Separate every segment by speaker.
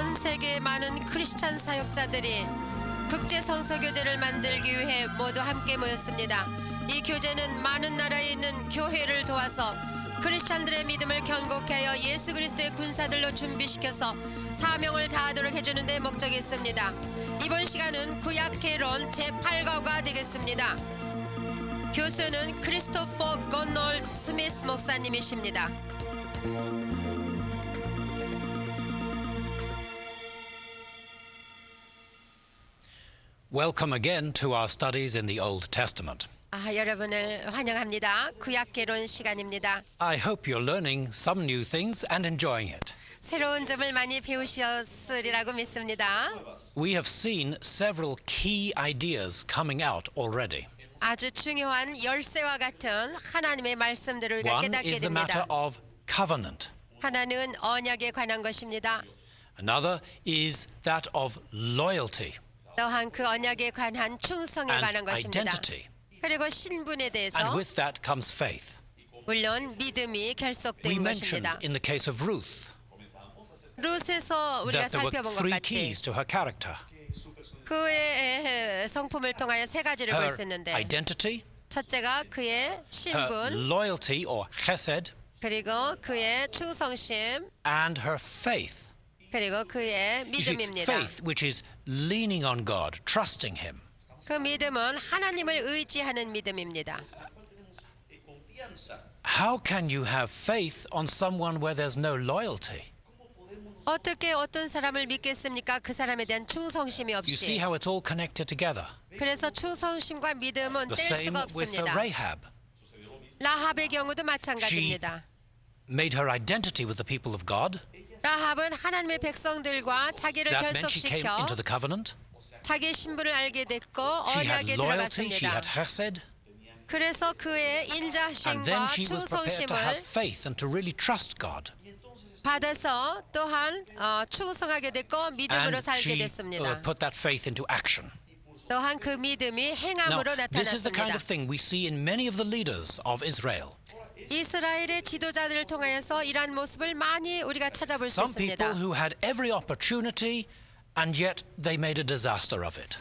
Speaker 1: 전 세계 많은 크리스찬 사역자들이 국제 성서 교제를 만들기 위해 모두 함께 모였습니다. 이 교제는 많은 나라에 있는 교회를 도와서 크리스찬들의 믿음을 견고케 하여 예수 그리스도의 군사들로 준비시켜서 사명을 다하도록 해주는 데 목적이 있습니다. 이번 시간은 구약 개론 제8과가 되겠습니다. 교수는 크리스토퍼 건놀 스미스 목사님이십니다.
Speaker 2: Welcome again to our studies in the Old Testament.
Speaker 1: 여러분을 환영합니다. 구약 개론 시간입니다.
Speaker 2: I hope you're learning some new things and enjoying it.
Speaker 1: 새로운 점을 많이 배우셨으리라고 믿습니다.
Speaker 2: We have seen several key ideas coming out already.
Speaker 1: 아주 중요한 열쇠와 같은 하나님의 말씀들을 우리가
Speaker 2: One
Speaker 1: 깨닫게
Speaker 2: is the matter
Speaker 1: 됩니다.
Speaker 2: of covenant.
Speaker 1: 하나는 언약에 관한 것입니다.
Speaker 2: Another is that of loyalty
Speaker 1: 또한 그 언약에 관한 충성에 관한
Speaker 2: and
Speaker 1: 것입니다.
Speaker 2: identity.
Speaker 1: 그리고 신분에
Speaker 2: And
Speaker 1: 대해서
Speaker 2: with that comes faith.
Speaker 1: 물론 믿음이
Speaker 2: We
Speaker 1: 결속된
Speaker 2: mentioned
Speaker 1: 것입니다.
Speaker 2: in the case of Ruth
Speaker 1: 룻에서 우리가
Speaker 2: that there were
Speaker 1: 살펴본 것
Speaker 2: three
Speaker 1: 같이
Speaker 2: keys to her character.
Speaker 1: 그의 성품을 통하여 세 가지를 볼
Speaker 2: Her
Speaker 1: 수 있는데
Speaker 2: identity,
Speaker 1: 첫째가 그의
Speaker 2: her
Speaker 1: 신분
Speaker 2: loyalty or chesed,
Speaker 1: 그리고 그의 충성심
Speaker 2: and her faith.
Speaker 1: 그리고 그의
Speaker 2: You see,
Speaker 1: 믿음입니다.
Speaker 2: faith, which is leaning on God, trusting Him.
Speaker 1: 그 믿음은 하나님을 의지하는 믿음입니다.
Speaker 2: How can you have faith on someone where there's no loyalty?
Speaker 1: 어떻게 어떤 사람을 믿겠습니까? 그 사람에 대한 충성심이
Speaker 2: You see
Speaker 1: 없이.
Speaker 2: how it's all connected together.
Speaker 1: 그래서 충성심과 믿음은
Speaker 2: The
Speaker 1: 뗄
Speaker 2: same
Speaker 1: 수가
Speaker 2: with
Speaker 1: 없습니다.
Speaker 2: Rahab.
Speaker 1: 라합의 경우도 마찬가지입니다.
Speaker 2: Made her identity with the people of God.
Speaker 1: 라합은 하나님의 백성들과 자기를
Speaker 2: That meant she came
Speaker 1: 결속시켜
Speaker 2: into the covenant.
Speaker 1: 자기의 신분을 알게 됐고
Speaker 2: She had
Speaker 1: 언약에
Speaker 2: loyalty, she
Speaker 1: 들어갔습니다.
Speaker 2: had chesed,
Speaker 1: 그래서 그의
Speaker 2: and then
Speaker 1: 인자심과
Speaker 2: she was prepared to have
Speaker 1: 충성심을
Speaker 2: faith and to really trust God.
Speaker 1: 받아서 또한 충성하게 됐고 믿음으로
Speaker 2: And
Speaker 1: 살게
Speaker 2: she
Speaker 1: 됐습니다.
Speaker 2: put that faith into action.
Speaker 1: 또한 그 믿음이
Speaker 2: Now,
Speaker 1: 행함으로
Speaker 2: this is the kind
Speaker 1: 나타났습니다.
Speaker 2: of thing we see in many of the leaders of Israel.
Speaker 1: 이스라엘의 지도자들을 통하여서 이러한 모습을 많이 우리가 찾아볼 수
Speaker 2: Some people
Speaker 1: 있습니다.
Speaker 2: who had every opportunity and yet they made a disaster of it.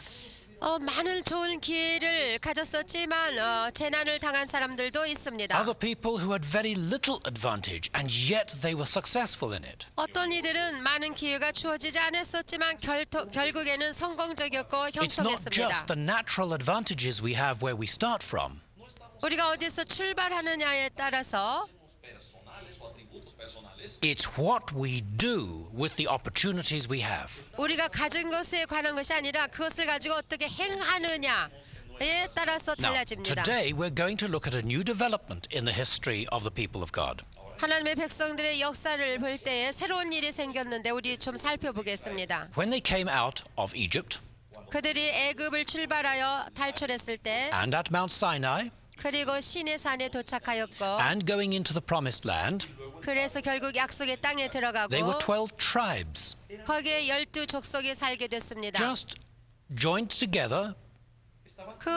Speaker 1: 많은 좋은 기회를 가졌었지만 재난을 당한 사람들도 있습니다.
Speaker 2: Other people who had very little advantage and yet they were successful in it.
Speaker 1: 어떤 이들은 많은 기회가 주어지지 않았었지만 결국에는 성공적이었고
Speaker 2: It's not just
Speaker 1: 형통했습니다.
Speaker 2: the natural advantages we have where we start from.
Speaker 1: 우리가 어디서 출발하느냐에 따라서
Speaker 2: It's what we do with the opportunities we have.
Speaker 1: 우리가 가진 것에 관한 것이 아니라 그것을 가지고 어떻게 행하느냐에 따라서
Speaker 2: Now,
Speaker 1: 달라집니다.
Speaker 2: today we're going to look at a new development in the history of the people of God.
Speaker 1: 하나님의 백성들의 역사를 볼 때에 새로운 일이 생겼는데 우리 좀 살펴보겠습니다.
Speaker 2: When they came out of Egypt
Speaker 1: 그들이 애굽을 출발하여 탈출했을 때
Speaker 2: and at Mount Sinai
Speaker 1: 그리고 시내 산에 도착하였고
Speaker 2: and going into the promised land,
Speaker 1: 그래서 결국 약속의 땅에 들어가고
Speaker 2: they were 12 tribes
Speaker 1: 거기에 12족속이 살게 됐습니다.
Speaker 2: just joined together
Speaker 1: 그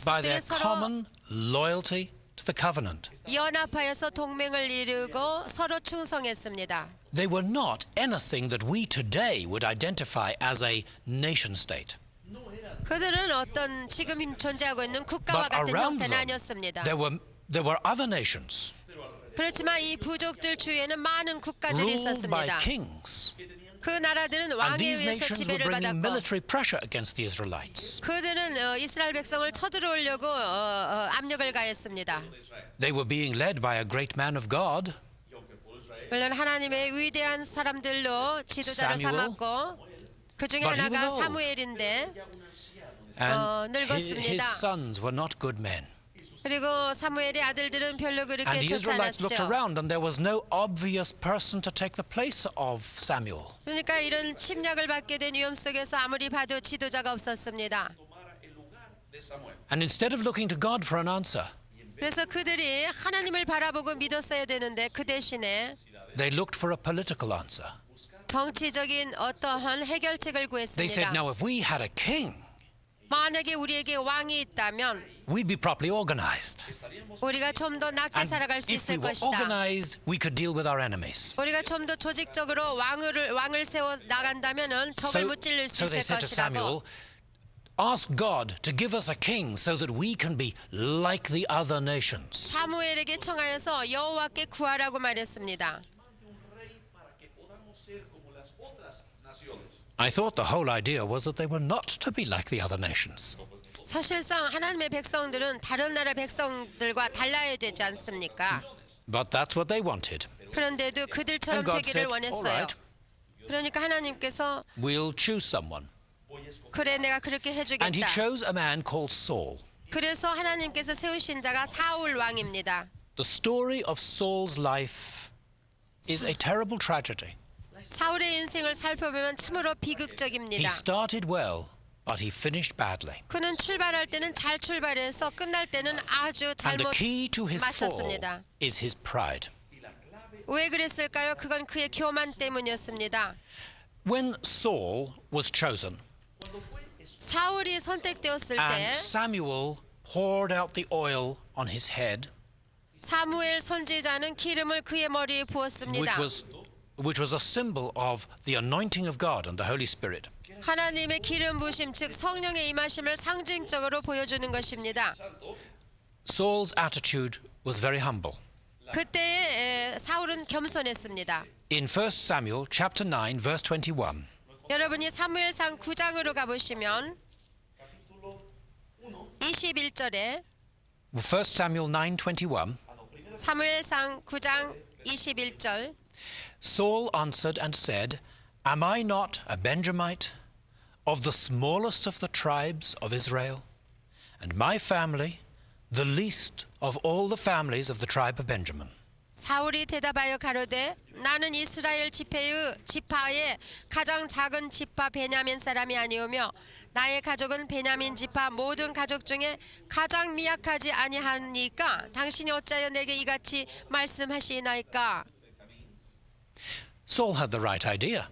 Speaker 2: by their
Speaker 1: 족속들이 서로
Speaker 2: common loyalty to the covenant.
Speaker 1: 연합하여서 동맹을 이루고 서로 충성했습니다.
Speaker 2: They were not anything that we today would identify as a nation state.
Speaker 1: 그들은 어떤 지금 존재하고 있는 국가와
Speaker 2: But
Speaker 1: 같은
Speaker 2: around
Speaker 1: 형태는
Speaker 2: them,
Speaker 1: 아니었습니다.
Speaker 2: there were other nations
Speaker 1: 그렇지만 이 부족들 주위에는 많은 국가들이
Speaker 2: ruled by
Speaker 1: 있었습니다.
Speaker 2: kings.
Speaker 1: 그 나라들은
Speaker 2: And
Speaker 1: 왕에
Speaker 2: these
Speaker 1: 의해서
Speaker 2: nations were
Speaker 1: 지배를
Speaker 2: bringing
Speaker 1: 받았고
Speaker 2: military pressure against the Israelites.
Speaker 1: 그들은 이스라엘 백성을 쳐들어오려고 압력을 가했습니다.
Speaker 2: They were being led by a great man of God,
Speaker 1: 물론 하나님의 위대한 사람들로 지도자를
Speaker 2: Samuel.
Speaker 1: 삼았고 그 중에
Speaker 2: But he
Speaker 1: 하나가
Speaker 2: was old.
Speaker 1: 사무엘인데
Speaker 2: and
Speaker 1: 늙었습니다.
Speaker 2: his sons were not good men.
Speaker 1: 그리고 사무엘의 아들들은 별로 그렇게
Speaker 2: And the
Speaker 1: 좋지
Speaker 2: Israelites looked
Speaker 1: 않았죠.
Speaker 2: around and there was no obvious person to take the place of Samuel.
Speaker 1: 그러니까 이런 침략을 받게 된 위험 속에서 아무리 봐도 지도자가 없었습니다.
Speaker 2: And instead of looking to God for an answer,
Speaker 1: 그래서 그들이 하나님을 바라보고 믿었어야 되는데 그 대신에
Speaker 2: they looked for a political answer.
Speaker 1: 정치적인 어떠한 해결책을
Speaker 2: They said,
Speaker 1: 구했습니다.
Speaker 2: now if we had a king,
Speaker 1: 만약에 우리에게 왕이 있다면
Speaker 2: we'd be properly organized.
Speaker 1: 우리가 좀 더 낮게
Speaker 2: And
Speaker 1: 살아갈 수
Speaker 2: if we
Speaker 1: 있을
Speaker 2: were
Speaker 1: 것이다.
Speaker 2: organized, we could deal with our enemies.
Speaker 1: 우리가 좀 더 조직적으로 왕을 세워 나간다면은 적을 무찔릴 수
Speaker 2: So they
Speaker 1: 있을
Speaker 2: said to
Speaker 1: 것이라고.
Speaker 2: Samuel, ask God to give us a king so that we can be like the other nations.
Speaker 1: 사무엘에게 청하여서 여호와께 구하라고 말했습니다.
Speaker 2: I thought the whole idea was that they were not to be like the other nations.
Speaker 1: 사실상 하나님의 백성들은 다른 나라 백성들과 달라야 되지 않습니까?
Speaker 2: But that's what they wanted.
Speaker 1: 그런데도 그들처럼
Speaker 2: And God
Speaker 1: 되기를
Speaker 2: said, all
Speaker 1: 원했어요.
Speaker 2: right,
Speaker 1: 그러니까 하나님께서
Speaker 2: we'll choose someone.
Speaker 1: 그래 내가 그렇게
Speaker 2: And he
Speaker 1: 해주겠다.
Speaker 2: chose a man called Saul.
Speaker 1: 그래서 하나님께서 세우신 자가 사울 왕입니다.
Speaker 2: The story of Saul's life is a terrible tragedy.
Speaker 1: 사울의 인생을 살펴보면 참으로
Speaker 2: He
Speaker 1: 비극적입니다.
Speaker 2: started well, but he finished badly.
Speaker 1: 그는 출발할 때는 잘 출발해서 끝날 때는 아주
Speaker 2: And
Speaker 1: 잘못
Speaker 2: the key to his fall
Speaker 1: 마쳤습니다.
Speaker 2: is his pride.
Speaker 1: 왜 그랬을까요? 그건 그의 교만 때문이었습니다.
Speaker 2: When Saul was chosen
Speaker 1: 사울이 선택되었을 때
Speaker 2: and Samuel poured out the oil on his head,
Speaker 1: 사무엘 선지자는 기름을 그의 머리에 부었습니다.
Speaker 2: which was a symbol of the anointing of God and the Holy Spirit.
Speaker 1: 하나님의 기름 부심 즉 성령의 임하심을 상징적으로 보여주는 것입니다.
Speaker 2: Saul's attitude was very humble.
Speaker 1: 그때에 사울은 겸손했습니다.
Speaker 2: In 1 Samuel chapter 9 verse 21,
Speaker 1: 여러분이 사무엘상 9장으로 가보시면 21절에
Speaker 2: 1 Samuel 9:21,
Speaker 1: 사무엘상 9장 21절
Speaker 2: Saul answered and said, Am I not a Benjamite, of the smallest of the tribes of Israel? And my family, the least of all the families of the tribe of Benjamin.
Speaker 1: 사울이 대답하여 가로되 나는 이스라엘 지파의 가장 작은 지파 베냐민 사람이 아니오며 나의 가족은 베냐민 지파 모든 가족 중에 가장 미약하지 아니하니까 당신이 어찌하여 내게 이같이 말씀하시나이까.
Speaker 2: Saul had the right idea.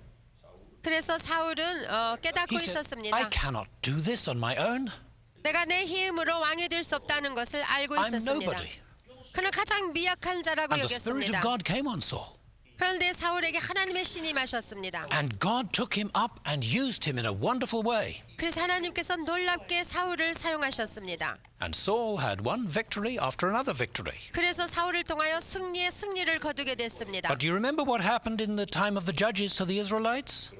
Speaker 1: 그래서 사울은 깨닫고
Speaker 2: He said,
Speaker 1: 있었습니다.
Speaker 2: I cannot do this on my own.
Speaker 1: 내가 내 힘으로 왕이 될 수 없다는 것을 알고
Speaker 2: I'm
Speaker 1: 있었습니다.
Speaker 2: nobody.
Speaker 1: 그는 가장 미약한 자라고
Speaker 2: And the Spirit of
Speaker 1: 여겼습니다.
Speaker 2: God came on Saul.
Speaker 1: 그런데 사울에게 하나님의 신이 마셨습니다.
Speaker 2: And God took him up and used him in a wonderful way.
Speaker 1: 그래서 하나님께서 놀랍게 사울을 사용하셨습니다.
Speaker 2: And Saul had one victory after another victory.
Speaker 1: 그래서 사울을 통하여 승리의 승리를 거두게 됐습니다.
Speaker 2: But do you remember what happened in the time of the judges to the Israelites?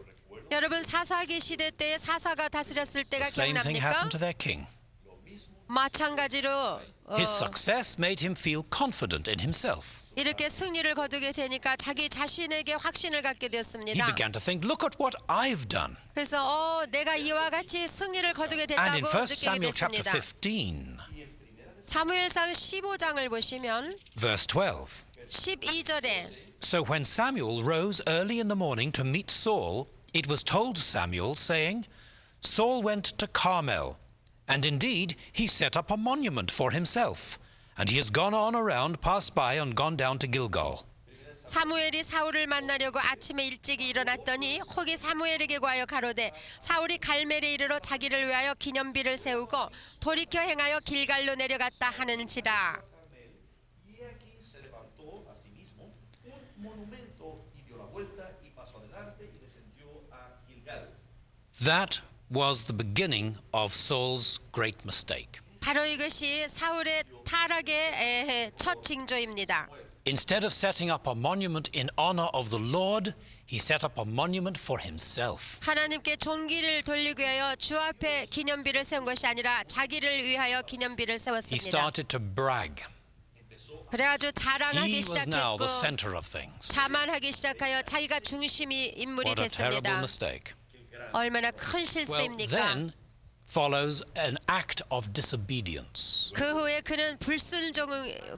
Speaker 1: 여러분 사사기 시대 때에 사사가 다스렸을 때가
Speaker 2: The same thing
Speaker 1: 기억납니까?
Speaker 2: happened to their king.
Speaker 1: 마찬가지로
Speaker 2: His success made him feel confident in himself.
Speaker 1: 이렇게 승리를 거두게 되니까 자기 자신에게 확신을 갖게
Speaker 2: He
Speaker 1: 되었습니다.
Speaker 2: began to think, look at what I've done.
Speaker 1: 그래서 내가 이와 같이 승리를 거두게
Speaker 2: And in
Speaker 1: 됐다고
Speaker 2: 1
Speaker 1: 느끼게
Speaker 2: Samuel chapter
Speaker 1: 됐습니다.
Speaker 2: 15,
Speaker 1: 사무엘상 15장을 보시면
Speaker 2: verse 12.
Speaker 1: 12절에
Speaker 2: So when Samuel rose early in the morning to meet Saul, it was told Samuel, saying, Saul went to Carmel, and indeed he set up a monument for himself, and he has gone on around, passed by, and gone down to Gilgal.
Speaker 1: 사무엘이 사울을 만나려고 아침에 일찍 일어났더니 혹이 사무엘에게 구하여 가로되 사울이 갈멜에 이르러 자기를 위하여 기념비를 세우고 돌이켜 행하여 길갈로 내려갔다 하는지라.
Speaker 3: Y aquí se levantó a sí mismo un monumento y dio la vuelta y pasó adelante y descendió a Gilgal.
Speaker 2: That was the beginning of Saul's great mistake.
Speaker 1: 바로 이것이 사울의 타락의 첫 징조입니다.
Speaker 2: Instead of setting up a monument in honor of the Lord, he set up a monument for himself.
Speaker 1: 하나님께 존귀를 돌리기 위하여 주 앞에 기념비를 세운 것이 아니라 자기를 위하여 기념비를
Speaker 2: He
Speaker 1: 세웠습니다.
Speaker 2: started to brag.
Speaker 1: 그래가지고
Speaker 2: He
Speaker 1: 자랑하기
Speaker 2: was now
Speaker 1: 시작했고
Speaker 2: the center of things.
Speaker 1: 자만하기 시작하여 자기가 중심이 인물이
Speaker 2: What a terrible
Speaker 1: 됐습니다.
Speaker 2: mistake.
Speaker 1: 얼마나 큰
Speaker 2: Well,
Speaker 1: 실수입니까?
Speaker 2: then follows an act of disobedience.
Speaker 1: 그 후에 그는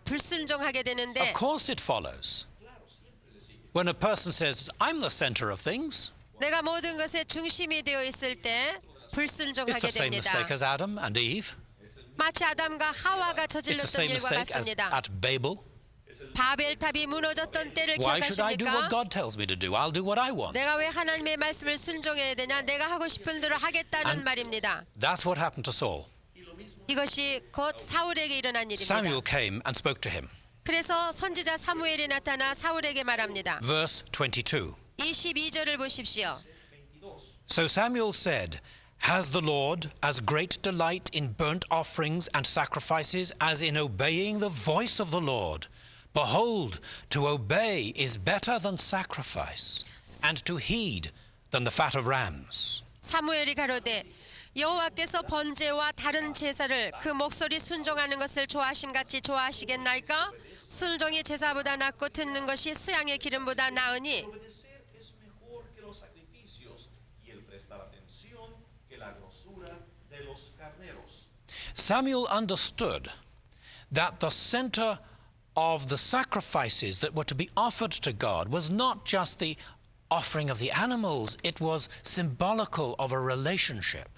Speaker 1: 불순종하게 되는데
Speaker 2: Of course it follows. When a person says, I'm the center of things,
Speaker 1: 내가 모든 것의 중심이 되어 있을 때
Speaker 2: it's
Speaker 1: 불순종하게
Speaker 2: the same
Speaker 1: 됩니다.
Speaker 2: mistake as Adam and Eve.
Speaker 1: 마치 아담과 하와가
Speaker 2: It's the
Speaker 1: 저질렀던
Speaker 2: same
Speaker 1: 일과
Speaker 2: mistake as
Speaker 1: 같습니다.
Speaker 2: at Babel.
Speaker 1: 바벨탑이 무너졌던 때를
Speaker 2: Why should I do what
Speaker 1: 기억하십니까?
Speaker 2: God tells me to do? I'll do what I want.
Speaker 1: 내가 왜 하나님의 말씀을 순종해야 되냐? 내가 하고 싶은 대로 하겠다는 말입니다.
Speaker 2: That's what happened to Saul.
Speaker 1: 이것이 곧 사울에게 일어난
Speaker 2: Samuel
Speaker 1: 일입니다.
Speaker 2: came and spoke to him.
Speaker 1: 그래서 선지자 사무엘이 나타나 사울에게 말합니다.
Speaker 2: Verse 22.
Speaker 1: 22절을 보십시오.
Speaker 2: So Samuel said, Has the Lord as great delight in burnt offerings and sacrifices as in obeying the voice of the Lord? Behold, to obey is better than sacrifice, and to heed than the fat of rams.
Speaker 1: 사무엘이 가로되 여호와께서 번제와 다른 제사를 그 목소리 순종하는 것을 좋아하심같이 좋아하시겠나이까? 순종이 제사보다 낫고 듣는 것이 수양의 기름보다 나으니
Speaker 3: Obedecer es mejor que los sacrificios y el prestar atención que la grosura de los carneros.
Speaker 2: Samuel understood that the center of the sacrifices that were to be offered to God was not just the offering of the animals, it was symbolical of a relationship.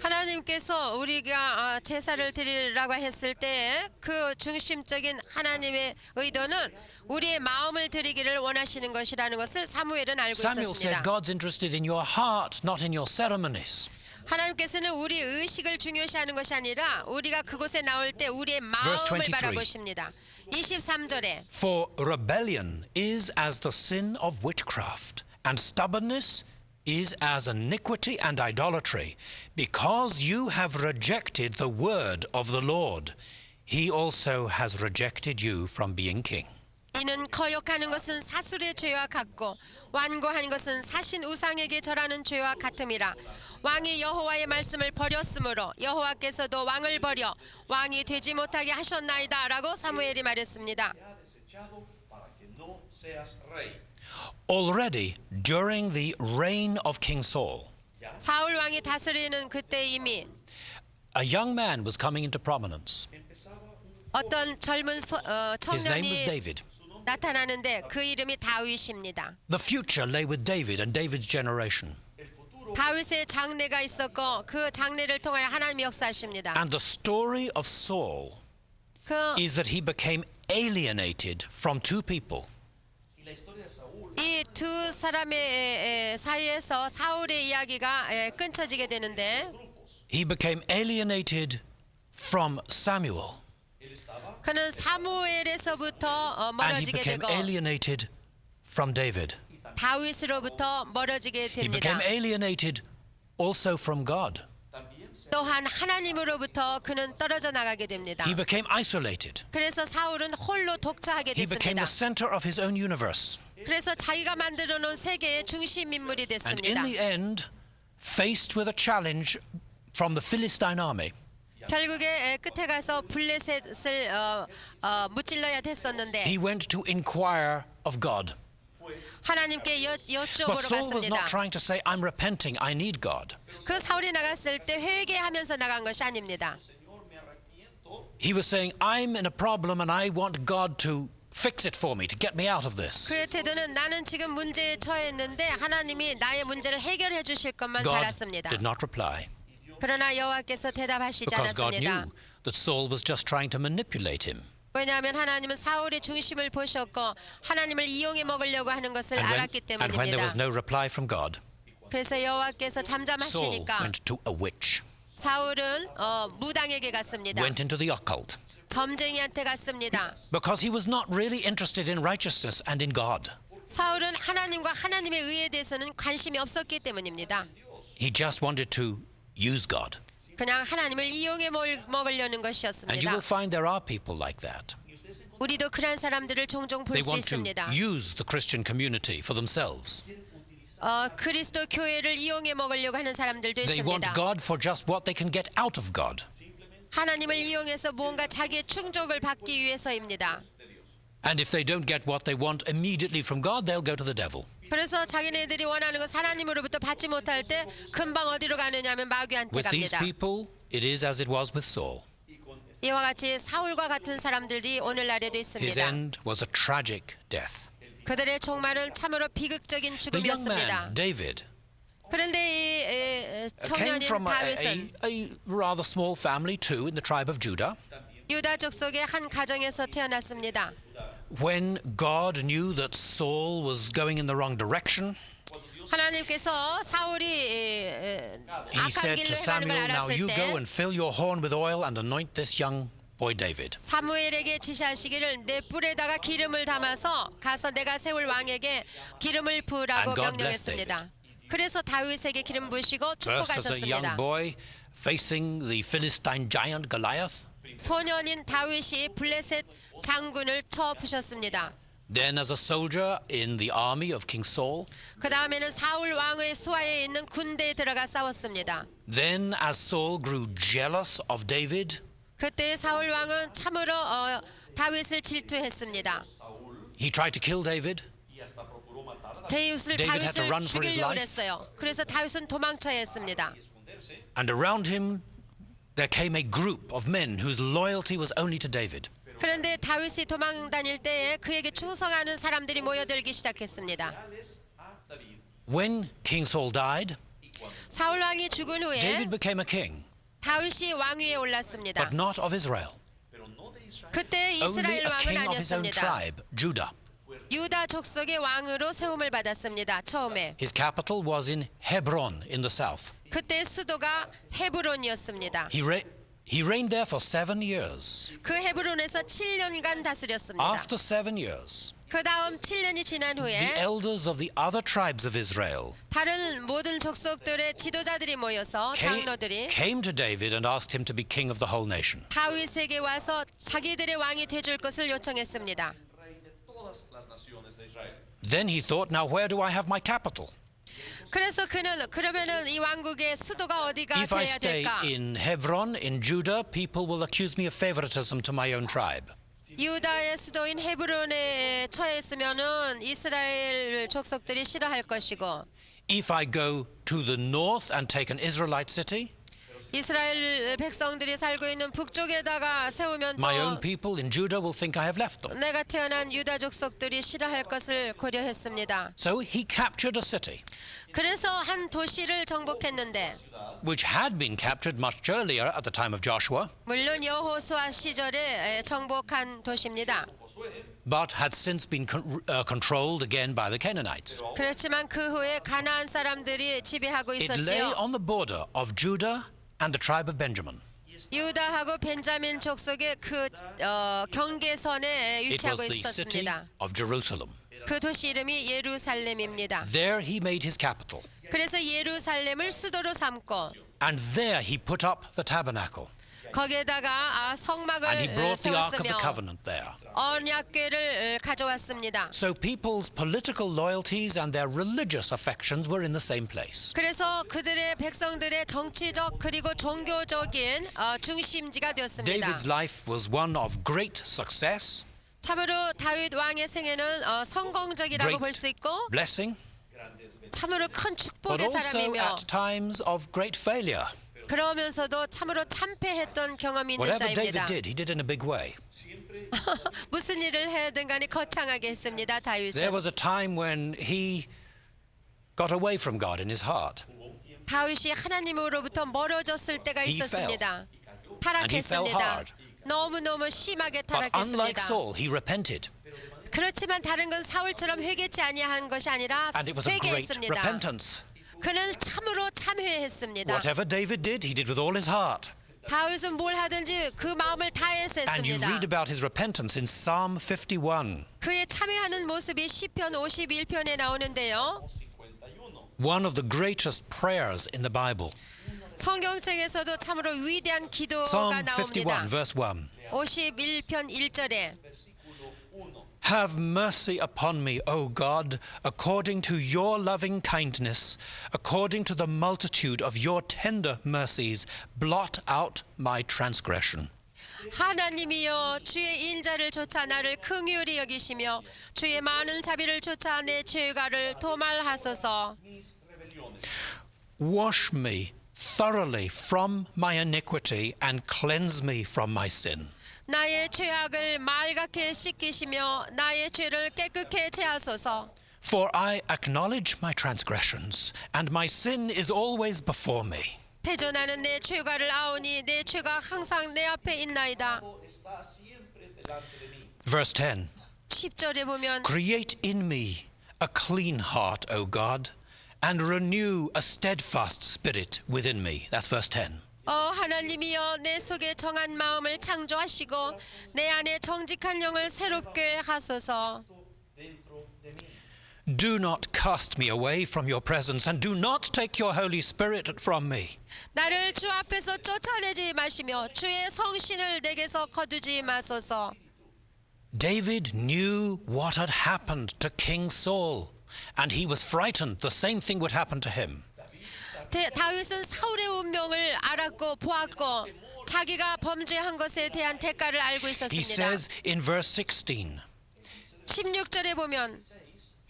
Speaker 1: 하나님께서 우리가 제사를 드리라고 했을 때 그 중심적인 하나님의 의도는 우리의 마음을 드리기를 원하시는 것이라는 것을 사무엘은 알고
Speaker 2: Samuel
Speaker 1: 있었습니다.
Speaker 2: said, God's interested in your heart, not in your ceremonies.
Speaker 1: 하나님께서는 우리 의식을 중요시하는 것이 아니라 우리가 그곳에 나올 때 우리의
Speaker 2: Verse
Speaker 1: 마음을
Speaker 2: 23.
Speaker 1: 바라보십니다. 23절에
Speaker 2: For rebellion is as the sin of witchcraft, and stubbornness is as iniquity and idolatry. Because you have rejected the word of the Lord, he also has rejected you from being king.
Speaker 1: 이는 거역하는 것은 사술의 죄와 같고 완고한 것은 사신 우상에게 절하는 죄와 같음이라. 왕이 여호와의 말씀을 버렸으므로 여호와께서도 왕을 버려 왕이 되지 못하게 하셨나이다 라고 사무엘이 말했습니다.
Speaker 3: Te ha desechado para que no seas rey.
Speaker 2: Already during the reign of King Saul,
Speaker 1: 사울 왕이 다스리는 그때 이미
Speaker 2: a young man was coming into prominence.
Speaker 1: 어떤 젊은
Speaker 2: His name was
Speaker 1: 청년이
Speaker 2: David.
Speaker 1: 나타나는데 그 이름이 다윗입니다.
Speaker 2: The future lay with David and David's generation.
Speaker 1: 다윗의 장래가 있었고 그 장래를 통하여 하나님이 역사하십니다.
Speaker 2: And the story of Saul
Speaker 1: 그
Speaker 2: is that he became alienated from two people.
Speaker 3: Y la historia de Saúl
Speaker 1: 이 두 사람의 사이에서 사울의 이야기가 끊쳐지게 되는데
Speaker 2: He became alienated from Samuel,
Speaker 1: 그는 사무엘에서부터
Speaker 2: and he
Speaker 1: 멀어지게
Speaker 2: became
Speaker 1: 되고
Speaker 2: alienated from David.
Speaker 1: 다윗으로부터 멀어지게
Speaker 2: He
Speaker 1: 됩니다.
Speaker 2: became alienated also from God.
Speaker 1: 또한 하나님으로부터 그는 떨어져 나가게 됩니다.
Speaker 2: He became isolated.
Speaker 1: 그래서 사울은 홀로 독차하게
Speaker 2: He became
Speaker 1: 됐습니다.
Speaker 2: the center of his own universe.
Speaker 1: 그래서 자기가 만들어 놓은 세계의 중심 인물이
Speaker 2: And
Speaker 1: 됐습니다.
Speaker 2: in the end, faced with a challenge from the Philistine army,
Speaker 1: 결국에 끝에 가서 블레셋을 무찔러야 됐었는데
Speaker 2: he went to inquire of God.
Speaker 1: 하나님께
Speaker 2: But
Speaker 1: 여쭤보러
Speaker 2: Saul was not
Speaker 1: 갔습니다.
Speaker 2: trying to say, I'm repenting, I need God.
Speaker 1: 그 사울이 나갔을 때 회개하면서 나간 것이 아닙니다.
Speaker 2: He was saying, I'm in a problem and I want God to fix it for me, to get me out of this.
Speaker 1: 그의 태도는 나는 지금 문제에 처했는데 하나님이 나의 문제를 해결해 주실 것만
Speaker 2: God
Speaker 1: 바랐습니다.
Speaker 2: did not reply
Speaker 1: 그러나 여호와께서 대답하시지
Speaker 2: because God
Speaker 1: 않았습니다.
Speaker 2: knew that Saul was just trying to manipulate him.
Speaker 1: 왜냐하면 하나님은 사울의 중심을 보셨고 하나님을 이용해 먹으려고 하는 것을 알았기
Speaker 2: And when there was
Speaker 1: 때문입니다.
Speaker 2: no reply from God,
Speaker 1: 그래서 여호와께서
Speaker 2: Saul
Speaker 1: 잠잠하시니까
Speaker 2: went to a witch,
Speaker 1: 사울은 무당에게 갔습니다.
Speaker 2: went into the occult,
Speaker 1: 점쟁이한테 갔습니다.
Speaker 2: because he was not really interested in righteousness and in God.
Speaker 1: 사울은 하나님과 하나님의 의에 대해서는 관심이 없었기 때문입니다.
Speaker 2: He just wanted to use God.
Speaker 1: 그냥 하나님을 이용해 먹으려는
Speaker 2: And you
Speaker 1: 것이었습니다.
Speaker 2: will find there are people like that.
Speaker 1: 우리도 그런 사람들을 종종 볼
Speaker 2: They
Speaker 1: 수
Speaker 2: want to
Speaker 1: 있습니다.
Speaker 2: use the Christian community for themselves.
Speaker 1: 그리스도 교회를 이용해 먹으려고 하는 사람들도
Speaker 2: They want
Speaker 1: 있습니다.
Speaker 2: God for just what they can get out of God.
Speaker 1: 하나님을 이용해서 무언가 자기의 충족을 받기 위해서입니다.
Speaker 2: And if they don't get what they want immediately from God, they'll go to the devil.
Speaker 1: 그래서 자기네들이 원하는 것 하나님으로부터 받지 못할 때 금방 어디로 가느냐 하면 마귀한테
Speaker 2: With these
Speaker 1: 갑니다.
Speaker 2: people, it is as it was with Saul.
Speaker 1: 이와 같이 사울과 같은 사람들이 오늘날에도
Speaker 2: His
Speaker 1: 있습니다.
Speaker 2: end was a tragic death.
Speaker 1: 그들의 종말은 참으로 비극적인
Speaker 2: The young
Speaker 1: 죽음이었습니다.
Speaker 2: man, David,
Speaker 1: 그런데 이
Speaker 2: came
Speaker 1: 청년인
Speaker 2: from
Speaker 1: 다윗은
Speaker 2: a rather small family too in the tribe of Judah.
Speaker 1: 유다족 속의 한 가정에서 태어났습니다.
Speaker 2: when God knew that Saul was going in the wrong direction,
Speaker 1: 하나님께서 사울이
Speaker 2: he
Speaker 1: 악한
Speaker 2: said
Speaker 1: 길로
Speaker 2: to
Speaker 1: 행하는 걸
Speaker 2: Samuel, now
Speaker 1: 알았을
Speaker 2: you
Speaker 1: 때
Speaker 2: go and fill your horn with oil and anoint this young boy David.
Speaker 1: 사무엘에게 지시하시기를 내 뿔에다가 기름을 담아서 가서 내가 세울 왕에게 기름을 부으라고
Speaker 2: And God blessed
Speaker 1: 명령했습니다. 그래서 다윗에게 기름 부으시고
Speaker 2: First as a young
Speaker 1: 축복하셨습니다.
Speaker 2: boy facing the Philistine giant Goliath,
Speaker 1: 소년인 다윗이 블레셋 장군을 쳐 부셨습니다.
Speaker 2: then as a soldier in the army of King Saul,
Speaker 1: 그 다음에는 사울 왕의 수하에 있는 군대에 들어가 싸웠습니다.
Speaker 2: then as Saul grew jealous of David,
Speaker 1: 그때 사울 왕은 참으로 다윗을 질투했습니다.
Speaker 2: he tried to kill David.
Speaker 1: 다윗을
Speaker 2: David had to run for his
Speaker 1: 죽이려고
Speaker 2: life.
Speaker 1: 했어요. 그래서 다윗은 도망쳐야 했습니다.
Speaker 2: And around him there came a group of men whose loyalty was only to David.
Speaker 1: 그런데 다윗이 도망 다닐 때에 그에게 충성하는 사람들이 모여들기 시작했습니다.
Speaker 2: When King Saul died,
Speaker 1: 사울 왕이 죽은 후에
Speaker 2: David became a king,
Speaker 1: 다윗이 왕위에 올랐습니다.
Speaker 2: but not of Israel.
Speaker 1: 그때
Speaker 2: Only
Speaker 1: 이스라엘
Speaker 2: a
Speaker 1: 왕은
Speaker 2: king of his own
Speaker 1: 아니었습니다.
Speaker 2: tribe, Judah.
Speaker 1: 유다 족속의 왕으로 세움을 받았습니다. 처음에
Speaker 2: His capital was in Hebron in the south.
Speaker 1: 그때 수도가 헤브론이었습니다.
Speaker 2: He reigned there for 7 years.
Speaker 1: 그 헤브론에서 7년간 다스렸습니다.
Speaker 2: After 7 years,
Speaker 1: 그 다음 7년이 지난
Speaker 2: the
Speaker 1: 후에
Speaker 2: elders of the other tribes of Israel
Speaker 1: 다른 모든 족속들의 지도자들이 모여서 장로들이
Speaker 2: came to David and asked him to be king of the whole nation.
Speaker 1: 다윗에게 와서 자기들의 왕이 되줄 것을 요청했습니다.
Speaker 3: Rey de todas las naciones de Israel.
Speaker 2: Then he thought, now where do I have my capital?
Speaker 1: 그래서 그는 그러면은 이 왕국의 수도가 어디가
Speaker 2: If I
Speaker 1: 돼야
Speaker 2: stay
Speaker 1: 될까?
Speaker 2: in Hebron, in Judah, people will accuse me of favoritism to my own tribe.
Speaker 1: 유다의 수도인 헤브론에 처해 있으면은 이스라엘 족속들이 싫어할 것이고
Speaker 2: If I go to the north and take an Israelite city,
Speaker 1: 이스라엘 백성들이 살고 있는 북쪽에다가 세우면
Speaker 2: my own
Speaker 1: 또
Speaker 2: people in Judah will think I have left them.
Speaker 1: 내가 태어난 유다 족속들이 싫어할 것을 고려했습니다.
Speaker 2: So he captured a city
Speaker 1: 그래서 한 도시를 정복했는데
Speaker 2: which had been captured much earlier at the time of Joshua,
Speaker 1: 물론 여호수아 시절에 정복한 도시입니다.
Speaker 2: but had since been controlled again by the Canaanites.
Speaker 1: 그렇지만 그 후에 가나안 사람들이 지배하고
Speaker 2: It lay
Speaker 1: 있었지요.
Speaker 2: on the border of Judah and the tribe of Benjamin.
Speaker 1: 유다하고 벤자민 족속의 그 경계선에
Speaker 2: It was
Speaker 1: 위치하고
Speaker 2: the city
Speaker 1: 있었습니다.
Speaker 2: of Jerusalem.
Speaker 1: 그 도시 이름이 예루살렘입니다.
Speaker 2: There he made his capital,
Speaker 1: 그래서 예루살렘을 수도로 삼고
Speaker 2: and there he put up the tabernacle,
Speaker 1: 거기에다가
Speaker 2: and he
Speaker 1: 성막을
Speaker 2: brought the Ark of the
Speaker 1: 세웠으며
Speaker 2: Covenant there.
Speaker 1: 언약궤를 가져왔습니다.
Speaker 2: So people's political loyalties and their religious affections were in the same place.
Speaker 1: 그래서 그들의 백성들의 정치적 그리고 종교적인 중심지가 되었습니다.
Speaker 2: David's life was one of great success,
Speaker 1: 참으로 다윗 왕의 생애는 성공적이라고 볼 수 있고
Speaker 2: blessing,
Speaker 1: 참으로 큰
Speaker 2: but
Speaker 1: 축복의
Speaker 2: also
Speaker 1: 사람이며
Speaker 2: at times of great failure.
Speaker 1: 그러면서도 참으로 참패했던 경험이 있는
Speaker 2: Whatever David
Speaker 1: 자입니다.
Speaker 2: did, he did in a big way.
Speaker 1: 무슨 일을 해야든 간에 거창하게 했습니다.
Speaker 2: There
Speaker 1: 다윗은.
Speaker 2: was a time when he got away from God in his heart.
Speaker 1: 다윗이 하나님으로부터 멀어졌을 때가
Speaker 2: He
Speaker 1: 있었습니다.
Speaker 2: And he fell
Speaker 1: 타락했습니다.
Speaker 2: hard.
Speaker 1: 너무너무 심하게
Speaker 2: But unlike
Speaker 1: 타락했습니다.
Speaker 2: Saul, he repented.
Speaker 1: 그렇지만 다른 건 사울처럼 회개치 아니한 것이 아니라
Speaker 2: And it was a great
Speaker 1: 회개했습니다.
Speaker 2: repentance.
Speaker 1: 그는 참으로 참회했습니다.
Speaker 2: Whatever David did, he did with all his heart.
Speaker 1: 다윗은 뭘 하든지 그 마음을 다해서
Speaker 2: And you
Speaker 1: 했습니다.
Speaker 2: read about his repentance in Psalm 51.
Speaker 1: 그의 참회하는 모습이 시편 51편에 나오는데요.
Speaker 3: 51.
Speaker 2: One of the greatest prayers in the Bible.
Speaker 1: 성경책에서도 참으로 위대한 기도가
Speaker 2: Psalm
Speaker 1: 나옵니다.
Speaker 2: 51, verse 1.
Speaker 1: 51편 1절에
Speaker 2: Have mercy upon me, O God, according to your loving kindness, according to the multitude of your tender mercies, blot out my transgression.
Speaker 1: 하나님이여 주의 인자를 좇아 나를 긍휼히 여기시며 주의 많은 자비를 좇아 내 죄가를 도말하소서.
Speaker 2: Wash me thoroughly from my iniquity and cleanse me from my sin.
Speaker 1: 나의 죄악을 말갛게 씻기시며 나의 죄를 깨끗게 제하소서.
Speaker 2: For I acknowledge my transgressions, and my sin is always before me.
Speaker 1: 대전하는 내 죄가를 아오니 내 죄가 항상 내 앞에 있나이다.
Speaker 2: Verse 10.
Speaker 1: 10절에 보면
Speaker 2: Create in me a clean heart, O God, and renew a steadfast spirit within me. That's verse 10.
Speaker 1: 하나님이여 내 속에 정한 마음을 창조하시고 내 안에 정직한 영을 새롭게 하소서.
Speaker 3: dentro de mí.
Speaker 2: Do not cast me away from your presence, and do not take your Holy Spirit from me.
Speaker 1: 나를 주 앞에서 쫓아내지 마시며 주의 성신을 내게서 거두지 마소서.
Speaker 2: David knew what had happened to King Saul, and he was frightened the same thing would happen to him.
Speaker 1: 다윗은 사울의 운명을 알았고 보았고 자기가 범죄한 것에 대한 대가를 알고
Speaker 2: He
Speaker 1: 있었습니다.
Speaker 2: says in verse 16,
Speaker 1: 16절에 보면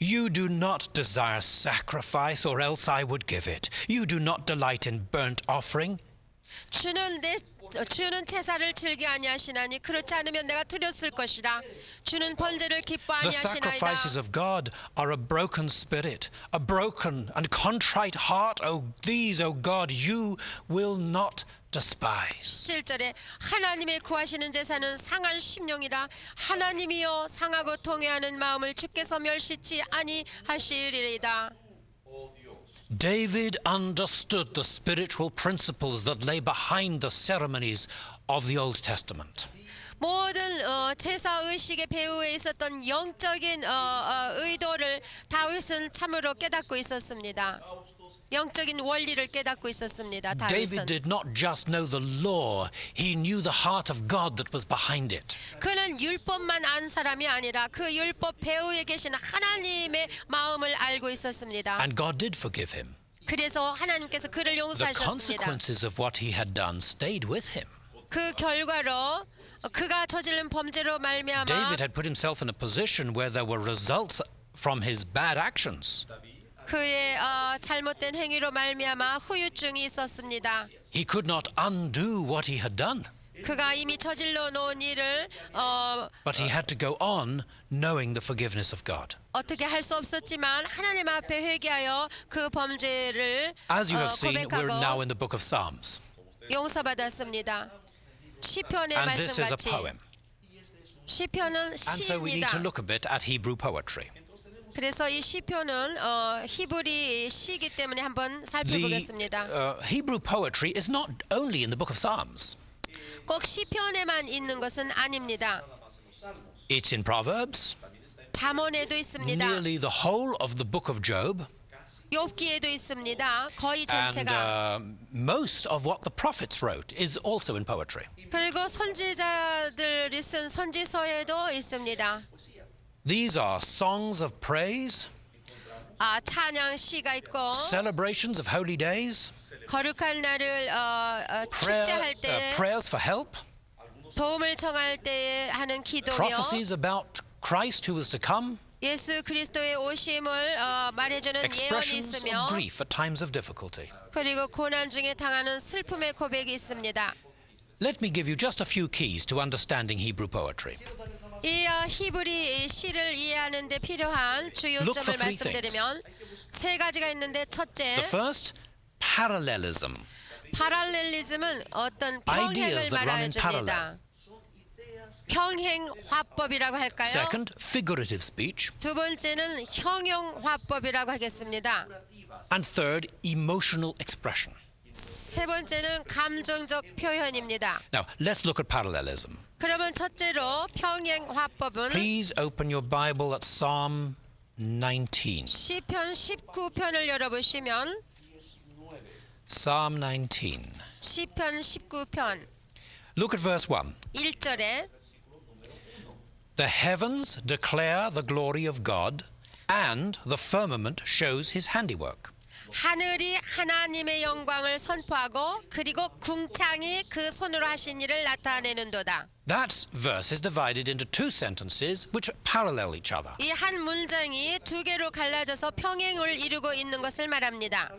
Speaker 2: You do not desire sacrifice, or else I would give it. You do not delight in burnt offering.
Speaker 1: 주는 제사를 즐겨 아니하시나니 그렇지 않으면 내가 드렸을 것이라. 주는 번제를 기뻐
Speaker 2: The sacrifices
Speaker 1: 아니하시나이다.
Speaker 2: of God are a broken spirit, a broken and contrite heart. These, O God, you will not despise.
Speaker 1: 17절에 하나님의 구하시는 제사는 상한 심령이라. 하나님이여 상하고 통회하는 마음을 주께서 멸시치 아니하시리이다.
Speaker 2: David understood the spiritual principles that lay behind the ceremonies of the Old Testament.
Speaker 1: 모든 제사 의식의 배후에 있었던 영적인 의도를 다윗은 참으로 깨닫고 있었습니다. 영적인 원리를 깨닫고 있었습니다.
Speaker 2: David
Speaker 1: 다윗은
Speaker 2: did not just know the law, he knew the heart of God that was behind it.
Speaker 1: 그는 율법만 안 사람이 아니라 그 율법 배후에 계신 하나님의 마음을 알고 있었습니다.
Speaker 2: And God did forgive him.
Speaker 1: 그래서 하나님께서 그를
Speaker 2: The
Speaker 1: 용서하셨습니다.
Speaker 2: consequences of what he had done stayed with him.
Speaker 1: 그 결과로 그가 저지른 범죄로 말미암아
Speaker 2: David had put himself in a position where there were results from his bad actions.
Speaker 1: 그의 잘못된 행위로 말미암아 후유증이 있었습니다.
Speaker 2: He could not undo what he had done,
Speaker 1: 그가 이미 저질러 놓은 일을
Speaker 2: but he had to go on knowing the forgiveness of God.
Speaker 1: 어떻게 할 수 없었지만 하나님 앞에 회개하여 그 범죄를
Speaker 2: As you have seen, we're now
Speaker 1: 고백하고
Speaker 2: in the book of Psalms,
Speaker 1: 용서받았습니다. 시편의
Speaker 2: and this is a
Speaker 1: 말씀같이
Speaker 2: poem.
Speaker 1: 시편은
Speaker 2: And so we need to
Speaker 1: 시입니다.
Speaker 2: look a bit at Hebrew poetry.
Speaker 1: 그래서 이 시편은 히브리 시이기 때문에 한번 살펴보겠습니다.
Speaker 2: The Hebrew poetry is not only in the book of Psalms.
Speaker 1: 꼭 시편에만 있는 것은 아닙니다.
Speaker 2: It's in Proverbs,
Speaker 1: 잠언에도 있습니다.
Speaker 2: nearly the whole of the book of Job,
Speaker 1: 욥기에도 있습니다. 거의
Speaker 2: and
Speaker 1: 전체가.
Speaker 2: most of what the prophets wrote is also in poetry.
Speaker 1: 그리고 선지자들이 쓴 선지서에도 있습니다.
Speaker 2: These are songs of praise,
Speaker 1: 찬양 시가 있고
Speaker 2: celebrations of holy days,
Speaker 1: 거룩한 날을 축제할 때
Speaker 2: prayers for help,
Speaker 1: 도움을 청할 때 하는 기도며
Speaker 2: prophecies about Christ who was to come,
Speaker 1: 예수 그리스도의 오심을 말해주는 예언이
Speaker 2: expressions
Speaker 1: 있으며
Speaker 2: of grief at times of difficulty.
Speaker 1: 그리고 고난 중에 당하는 슬픔의 고백이 있습니다.
Speaker 2: Let me give you just a few keys to understanding Hebrew poetry.
Speaker 1: 이 히브리 시를 이해하는 데 필요한 주요
Speaker 2: Look
Speaker 1: 점을
Speaker 2: for three
Speaker 1: 말씀드리면 세 가지가 있는데 첫째,
Speaker 2: The first, parallelism.
Speaker 1: 파랄렐리즘은 어떤
Speaker 2: Ideas
Speaker 1: 평행을
Speaker 2: that run in
Speaker 1: 말해줍니다. 평행 화법이라고 할까요?
Speaker 2: Second, figurative speech.
Speaker 1: 두 번째는 형용 화법이라고 하겠습니다.
Speaker 2: And third, emotional expression.
Speaker 1: 세 번째는 감정적 표현입니다.
Speaker 2: Now, let's look at parallelism.
Speaker 1: 그러면 첫째로 평행 화법은
Speaker 2: Please open your Bible at Psalm 19.
Speaker 1: 시편 19편을 열어보시면
Speaker 2: Psalm 19.
Speaker 1: 시편 19편
Speaker 2: Look at verse 1.
Speaker 1: 1절에
Speaker 2: The heavens declare the glory of God, and the firmament shows his handiwork.
Speaker 1: 하늘이 하나님의 영광을 선포하고 그리고 궁창이 그 손으로 하신 일을 나타내는도다.
Speaker 2: That verse is divided into two sentences which parallel each other.
Speaker 1: 이 한 문장이 두 개로 갈라져서 평행을 이루고 있는 것을 말합니다.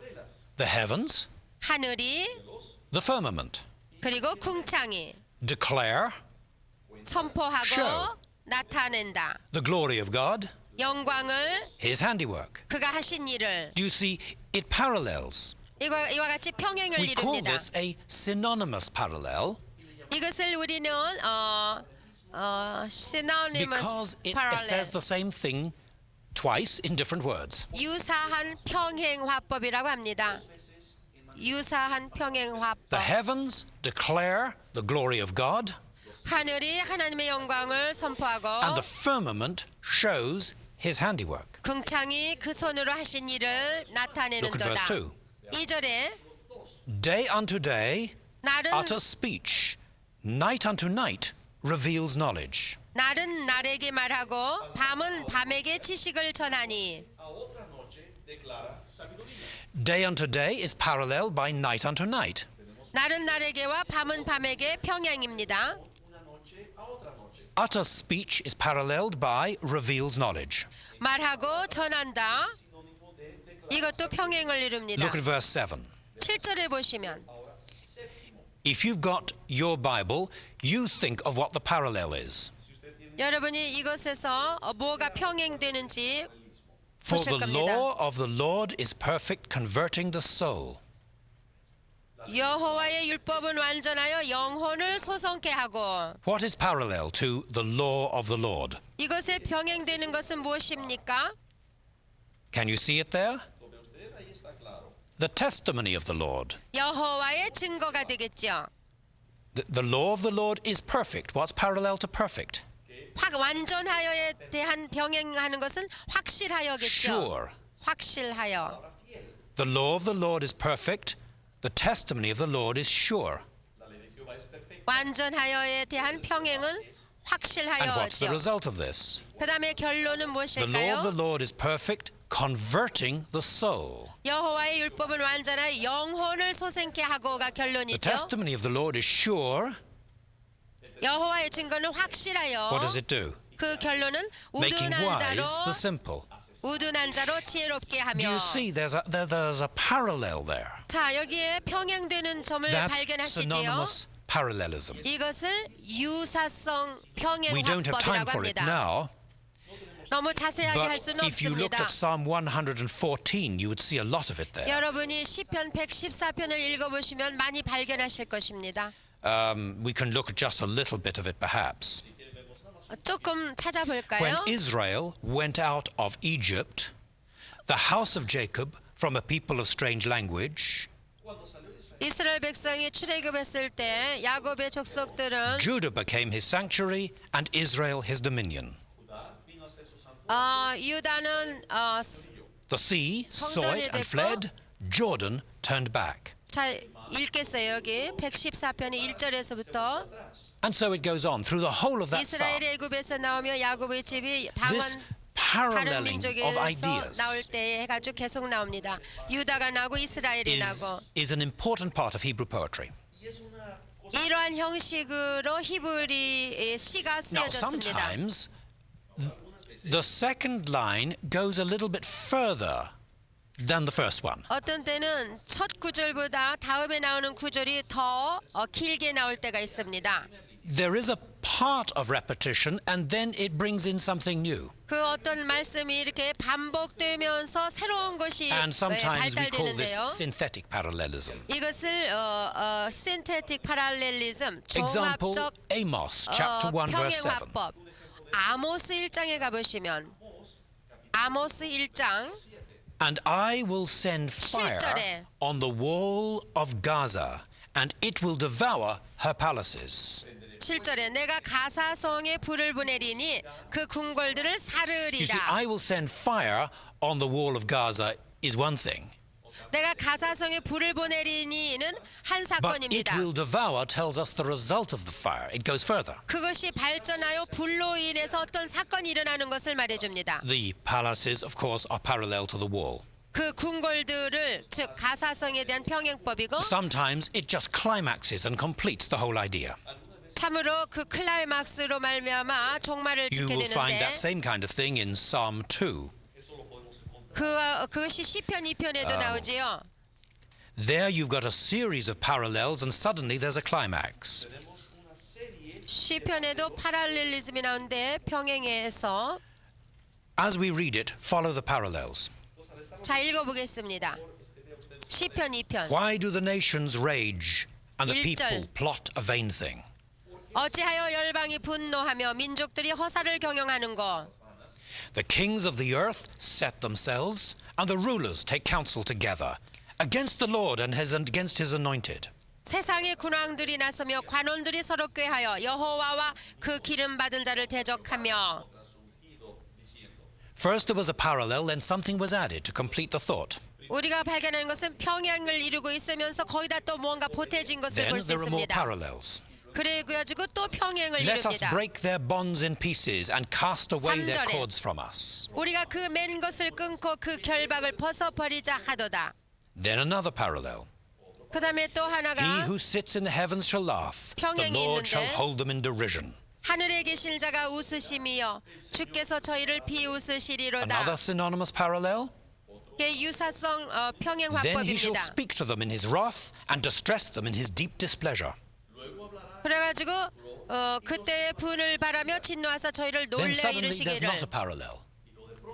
Speaker 2: The heavens,
Speaker 1: 하늘이
Speaker 2: the firmament,
Speaker 1: 그리고 궁창이
Speaker 2: declare
Speaker 1: 선포하고
Speaker 2: Show.
Speaker 1: 나타낸다.
Speaker 2: the glory of God,
Speaker 1: 영광을
Speaker 2: his handiwork.
Speaker 1: 그가 하신 일을
Speaker 2: Do you see, it parallels.
Speaker 1: 이와 같이 평행을
Speaker 2: We call
Speaker 1: 이룹니다.
Speaker 2: this a synonymous parallel.
Speaker 1: 이것을 우리는 synonymous
Speaker 2: Because it
Speaker 1: parallel.
Speaker 2: says the same thing twice in different words.
Speaker 1: 유사한 평행화법이라고 합니다. 유사한
Speaker 2: The
Speaker 1: 평행화법.
Speaker 2: heavens declare the glory of God,
Speaker 1: 하늘이 하나님의 영광을 선포하고
Speaker 2: and the firmament shows his handiwork.
Speaker 1: 궁창이 그 손으로 하신 일을 나타내는
Speaker 2: Look at verse
Speaker 1: 도다.
Speaker 2: 2.
Speaker 1: 2절에
Speaker 2: Day unto day
Speaker 1: 날은
Speaker 2: utters speech, night unto night reveals knowledge.
Speaker 1: 날은 날에게 말하고 밤은 밤에게 지식을 전하니.
Speaker 3: A otra noche declara sabiduría.
Speaker 2: Day unto day is paralleled by night unto night.
Speaker 1: 날은 날에게와 밤은 밤에게 평행입니다.
Speaker 3: Una noche a otra noche.
Speaker 2: Utters speech is paralleled by reveals knowledge.
Speaker 1: 말하고 전한다.
Speaker 3: Sinónimo de declarar.
Speaker 1: 이것도 평행을 이룹니다.
Speaker 2: Look at verse 7.
Speaker 1: 7절에 보시면
Speaker 3: Ahora, séptimo.
Speaker 2: If you've got your Bible, you think of what the parallel is.
Speaker 3: Si usted tiene
Speaker 1: 여러분이 이것에서 뭐가 평행되는지
Speaker 2: For
Speaker 1: 보실
Speaker 2: the
Speaker 1: 겁니다.
Speaker 2: law of the Lord is perfect, converting the soul.
Speaker 1: 여호와의 율법은 완전하여 영혼을 소성케 하고.
Speaker 2: What is parallel to the law of the Lord?
Speaker 1: 이것에 병행되는 것은 무엇입니까?
Speaker 2: Can you see it there?
Speaker 3: lo ve usted, ahí está claro.
Speaker 2: The testimony of the Lord.
Speaker 1: 여호와의 증거가 되겠죠.
Speaker 2: The law of the Lord is perfect. What's parallel to perfect?
Speaker 1: 완전하여에 대한 병행하는 것은 확실하여겠죠.
Speaker 2: Sure.
Speaker 1: 확실하여.
Speaker 2: The law of the Lord is perfect. The testimony of the Lord is sure.
Speaker 3: La ley de Jehová es perfecta.
Speaker 1: 완전하여에 대한 평행은
Speaker 2: And what's the
Speaker 1: 확실하여죠.
Speaker 2: result of this?
Speaker 1: 그 다음에 결론은
Speaker 2: The law of the
Speaker 1: 무엇일까요?
Speaker 2: Lord is perfect, converting the soul.
Speaker 1: 여호와의 율법은 완전하여 영혼을 소생케 하고가
Speaker 2: The
Speaker 1: 결론이죠.
Speaker 2: testimony of the Lord is sure.
Speaker 1: 여호와의 증거는
Speaker 2: What
Speaker 1: 확실하여.
Speaker 2: does it do?
Speaker 1: 그 결론은
Speaker 2: Making
Speaker 1: 우둔한 자로
Speaker 2: wise the simple.
Speaker 1: 우둔한 자로 지혜롭게
Speaker 2: Do
Speaker 1: 하며.
Speaker 2: you see there's a parallel there?
Speaker 1: 자, 여기에 평행되는 점을
Speaker 2: That's
Speaker 1: 발견하시지요.
Speaker 2: synonymous parallelism.
Speaker 1: 이것을 유사성
Speaker 2: We don't have time
Speaker 1: 평행화법이라고
Speaker 2: for it
Speaker 1: 합니다.
Speaker 2: now,
Speaker 1: 너무 자세하게 할
Speaker 2: but
Speaker 1: 수는
Speaker 2: if you looked
Speaker 1: 없습니다.
Speaker 2: at Psalm 114, you would see a lot of it there.
Speaker 1: 여러분이 시편 114편을 읽어보시면 많이 발견하실 것입니다.
Speaker 2: We can look at just a little bit of it perhaps.
Speaker 1: 조금
Speaker 2: When
Speaker 1: 찾아볼까요?
Speaker 2: Israel went out of Egypt, the house of Jacob from a people of strange language,
Speaker 3: Cuando salió Israel,
Speaker 1: 이스라엘 백성이 출애굽했을 때 야곱의 족속들은
Speaker 2: Judah became his sanctuary and Israel his dominion.
Speaker 3: Judá vino a ser su santuario.
Speaker 1: 유다는
Speaker 2: The sea saw it and fled. Jordan turned back.
Speaker 1: 자 읽겠어요. 여기 114편의 1절에서부터
Speaker 2: And so it goes on through the whole of that psalm.
Speaker 1: 이스라엘의 애굽에서 나오며 야곱의 집이 방언
Speaker 2: This
Speaker 1: 다른
Speaker 2: paralleling of
Speaker 1: 민족에서
Speaker 2: ideas
Speaker 1: 나올 때 해가지고 계속 나옵니다. 유다가 나고 이스라엘이 나고
Speaker 2: is an important part of Hebrew poetry.
Speaker 3: Y es una cosa.
Speaker 1: 이러한 형식으로 히브리 시가
Speaker 2: Now,
Speaker 1: 쓰여졌습니다.
Speaker 2: sometimes the second line goes a little bit further than the first one.
Speaker 1: 어떤 때는 첫 구절보다 다음에 나오는 구절이 더 길게 나올 때가 있습니다.
Speaker 2: There is a part of repetition and then it brings in something new.
Speaker 1: 그 어떤 말씀이 이렇게 반복되면서 새로운 것이
Speaker 2: And sometimes we call this
Speaker 1: 발달되는데요.
Speaker 2: synthetic parallelism.
Speaker 1: 이것을 synthetic parallelism,
Speaker 2: Example,
Speaker 1: 종합적
Speaker 2: Amos chapter 1 verse 7.
Speaker 1: 평행화법. 아모스 1장에 가보시면 아모스 1장
Speaker 2: And I will send fire
Speaker 1: 7절에
Speaker 2: on the wall of Gaza and it will devour her palaces.
Speaker 1: 7절에 내가 가사성에 불을 보내리니 그 궁궐들을
Speaker 2: You see,
Speaker 1: 사르리라.
Speaker 2: I will send fire on the wall of Gaza is one thing.
Speaker 1: 내가 가사성에 불을 보내리니는 한
Speaker 2: But it
Speaker 1: 사건입니다.
Speaker 2: will devour tells us the result of the fire. It goes further.
Speaker 1: 그것이 발전하여 불로 인해서 어떤 사건이 일어나는 것을 말해줍니다.
Speaker 2: The palaces, of course, are parallel to the wall.
Speaker 1: 그 궁궐들을 즉 가사성에 대한 평행법이고
Speaker 2: Sometimes it just climaxes and completes the whole idea.
Speaker 1: 참으로 그 클라이막스로 말미암아 종말을
Speaker 2: You
Speaker 1: 짓게
Speaker 2: will find that
Speaker 1: 되는데
Speaker 2: same kind of thing in Psalm 2.
Speaker 1: 그것이 시편 2편에도 나오지요.
Speaker 2: There you've got a series of parallels and suddenly there's a climax.
Speaker 3: Tenemos una serie.
Speaker 1: 시편에도 파랄렐리즘이 나오는데 평행에서
Speaker 2: As we read it, follow the parallels.
Speaker 1: 자 읽어보겠습니다. 시편 2편
Speaker 2: Why do the nations rage and the
Speaker 1: 1절.
Speaker 2: people plot a vain thing?
Speaker 1: 어찌하여 열방이 분노하며 민족들이 허사를 경영하는고?
Speaker 2: The kings of the earth set themselves, and the rulers take counsel together against the Lord and against his anointed.
Speaker 1: 세상의 군왕들이 나서며 관원들이 서로 꾀하여 여호와와 그 기름 받은 자를 대적하며.
Speaker 2: First there was a parallel, then something was added to complete the thought.
Speaker 1: 우리가 발견하는 것은 평행을 이루고 있으면서 거기다 또 무언가 보태진 것을
Speaker 2: Then
Speaker 1: 볼 수
Speaker 2: there are more
Speaker 1: 있습니다.
Speaker 2: parallels.
Speaker 1: 그래가지고 또 평행을
Speaker 2: Let us
Speaker 1: 이룹니다.
Speaker 2: break their bonds in pieces and cast away their
Speaker 1: 3절에
Speaker 2: cords from us.
Speaker 1: 우리가 그 맨 것을 끊고 그 결박을 벗어버리자 하도다.
Speaker 2: Then another parallel.
Speaker 1: 그 다음에 또
Speaker 2: He
Speaker 1: 하나가
Speaker 2: who sits in the heavens shall laugh. The
Speaker 1: 평행이
Speaker 2: Lord shall
Speaker 1: 있는데
Speaker 2: hold them in derision.
Speaker 1: 하늘에 계신 자가 웃으심이여 주께서 저희를 비웃으시리로다.
Speaker 2: Another synonymous parallel.
Speaker 1: 이게 유사성 평행
Speaker 2: Then he shall
Speaker 1: 화법입니다.
Speaker 2: speak to them in his wrath and distress them in his deep displeasure.
Speaker 1: 그래가지고 그때의 분을 바라며 진노하사 저희를
Speaker 2: Then
Speaker 1: 놀래
Speaker 2: suddenly there's
Speaker 1: 이르시기를.
Speaker 2: not a parallel.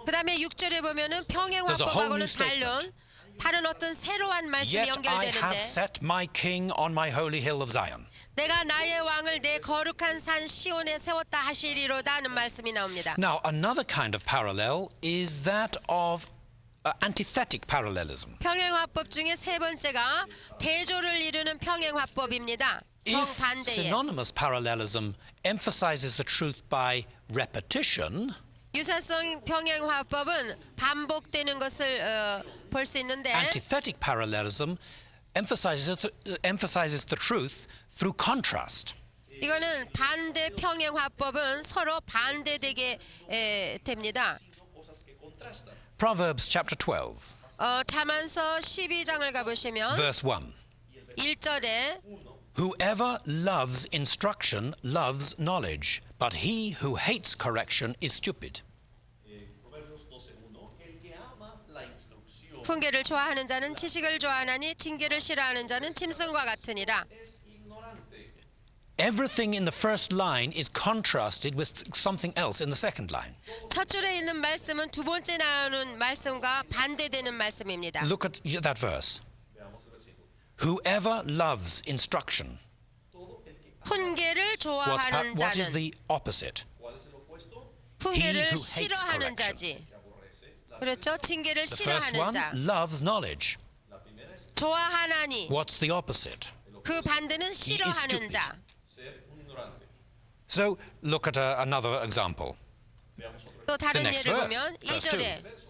Speaker 1: 그 다음에 6절에 보면은 평행
Speaker 2: There's a whole new
Speaker 1: 화법하고는 다른 어떤 새로운 말씀이
Speaker 2: Yet I have
Speaker 1: 연결되는데
Speaker 2: set my king on my holy hill of Zion.
Speaker 1: 내가 나의 왕을 내 거룩한 산 시온에 세웠다 하시리로다 하는 말씀이 나옵니다.
Speaker 2: Now, another kind of parallel is that of antithetic parallelism.
Speaker 1: 평행 화법 중에 세 번째가 대조를 이루는 평행 화법입니다.
Speaker 2: If
Speaker 1: 정반대의
Speaker 2: synonymous parallelism emphasizes the truth by repetition,
Speaker 1: 유사성 평행 화법은 반복되는 것을 볼 수 있는데
Speaker 2: antithetic parallelism emphasizes the truth through contrast.
Speaker 1: 이거는 반대 평행 화법은 서로 반대되게 됩니다.
Speaker 2: Proverbs chapter 12,
Speaker 1: 자만서 12장을 가보시면
Speaker 2: verse 1.
Speaker 1: 1절에
Speaker 2: Whoever loves instruction loves knowledge, but he who hates correction is stupid.
Speaker 3: Proverbios 12:1. El que ama la instrucción
Speaker 1: 훈계를 좋아하는 자는 지식을 좋아하나니 징계를 싫어하는 자는 짐승과 같으니라.
Speaker 3: es ignorante.
Speaker 2: Everything in the first line is contrasted with something else in the second line.
Speaker 1: 첫 줄에 있는 말씀은 두 번째 나오는 말씀과 반대되는 말씀입니다.
Speaker 2: Look at that verse. Whoever loves instruction.
Speaker 1: 훈계를 좋아하는
Speaker 2: What is
Speaker 1: 자는
Speaker 2: the opposite?
Speaker 3: ¿Cuál es el opuesto?
Speaker 2: He
Speaker 1: 훈계를
Speaker 2: who hates
Speaker 1: 싫어하는
Speaker 2: correction.
Speaker 1: 자지. 그렇죠? 징계를
Speaker 2: The first
Speaker 1: 싫어하는
Speaker 2: one
Speaker 1: 자.
Speaker 2: loves knowledge.
Speaker 1: 좋아하나니
Speaker 2: What's the opposite?
Speaker 1: 그 반대는 싫어하는
Speaker 2: stupid.
Speaker 1: 자.
Speaker 3: Ser un ignorante.
Speaker 2: So look at another example.
Speaker 1: 또 다른
Speaker 2: The next
Speaker 1: 예를
Speaker 2: verse,
Speaker 1: 보면
Speaker 2: verse
Speaker 1: 2절에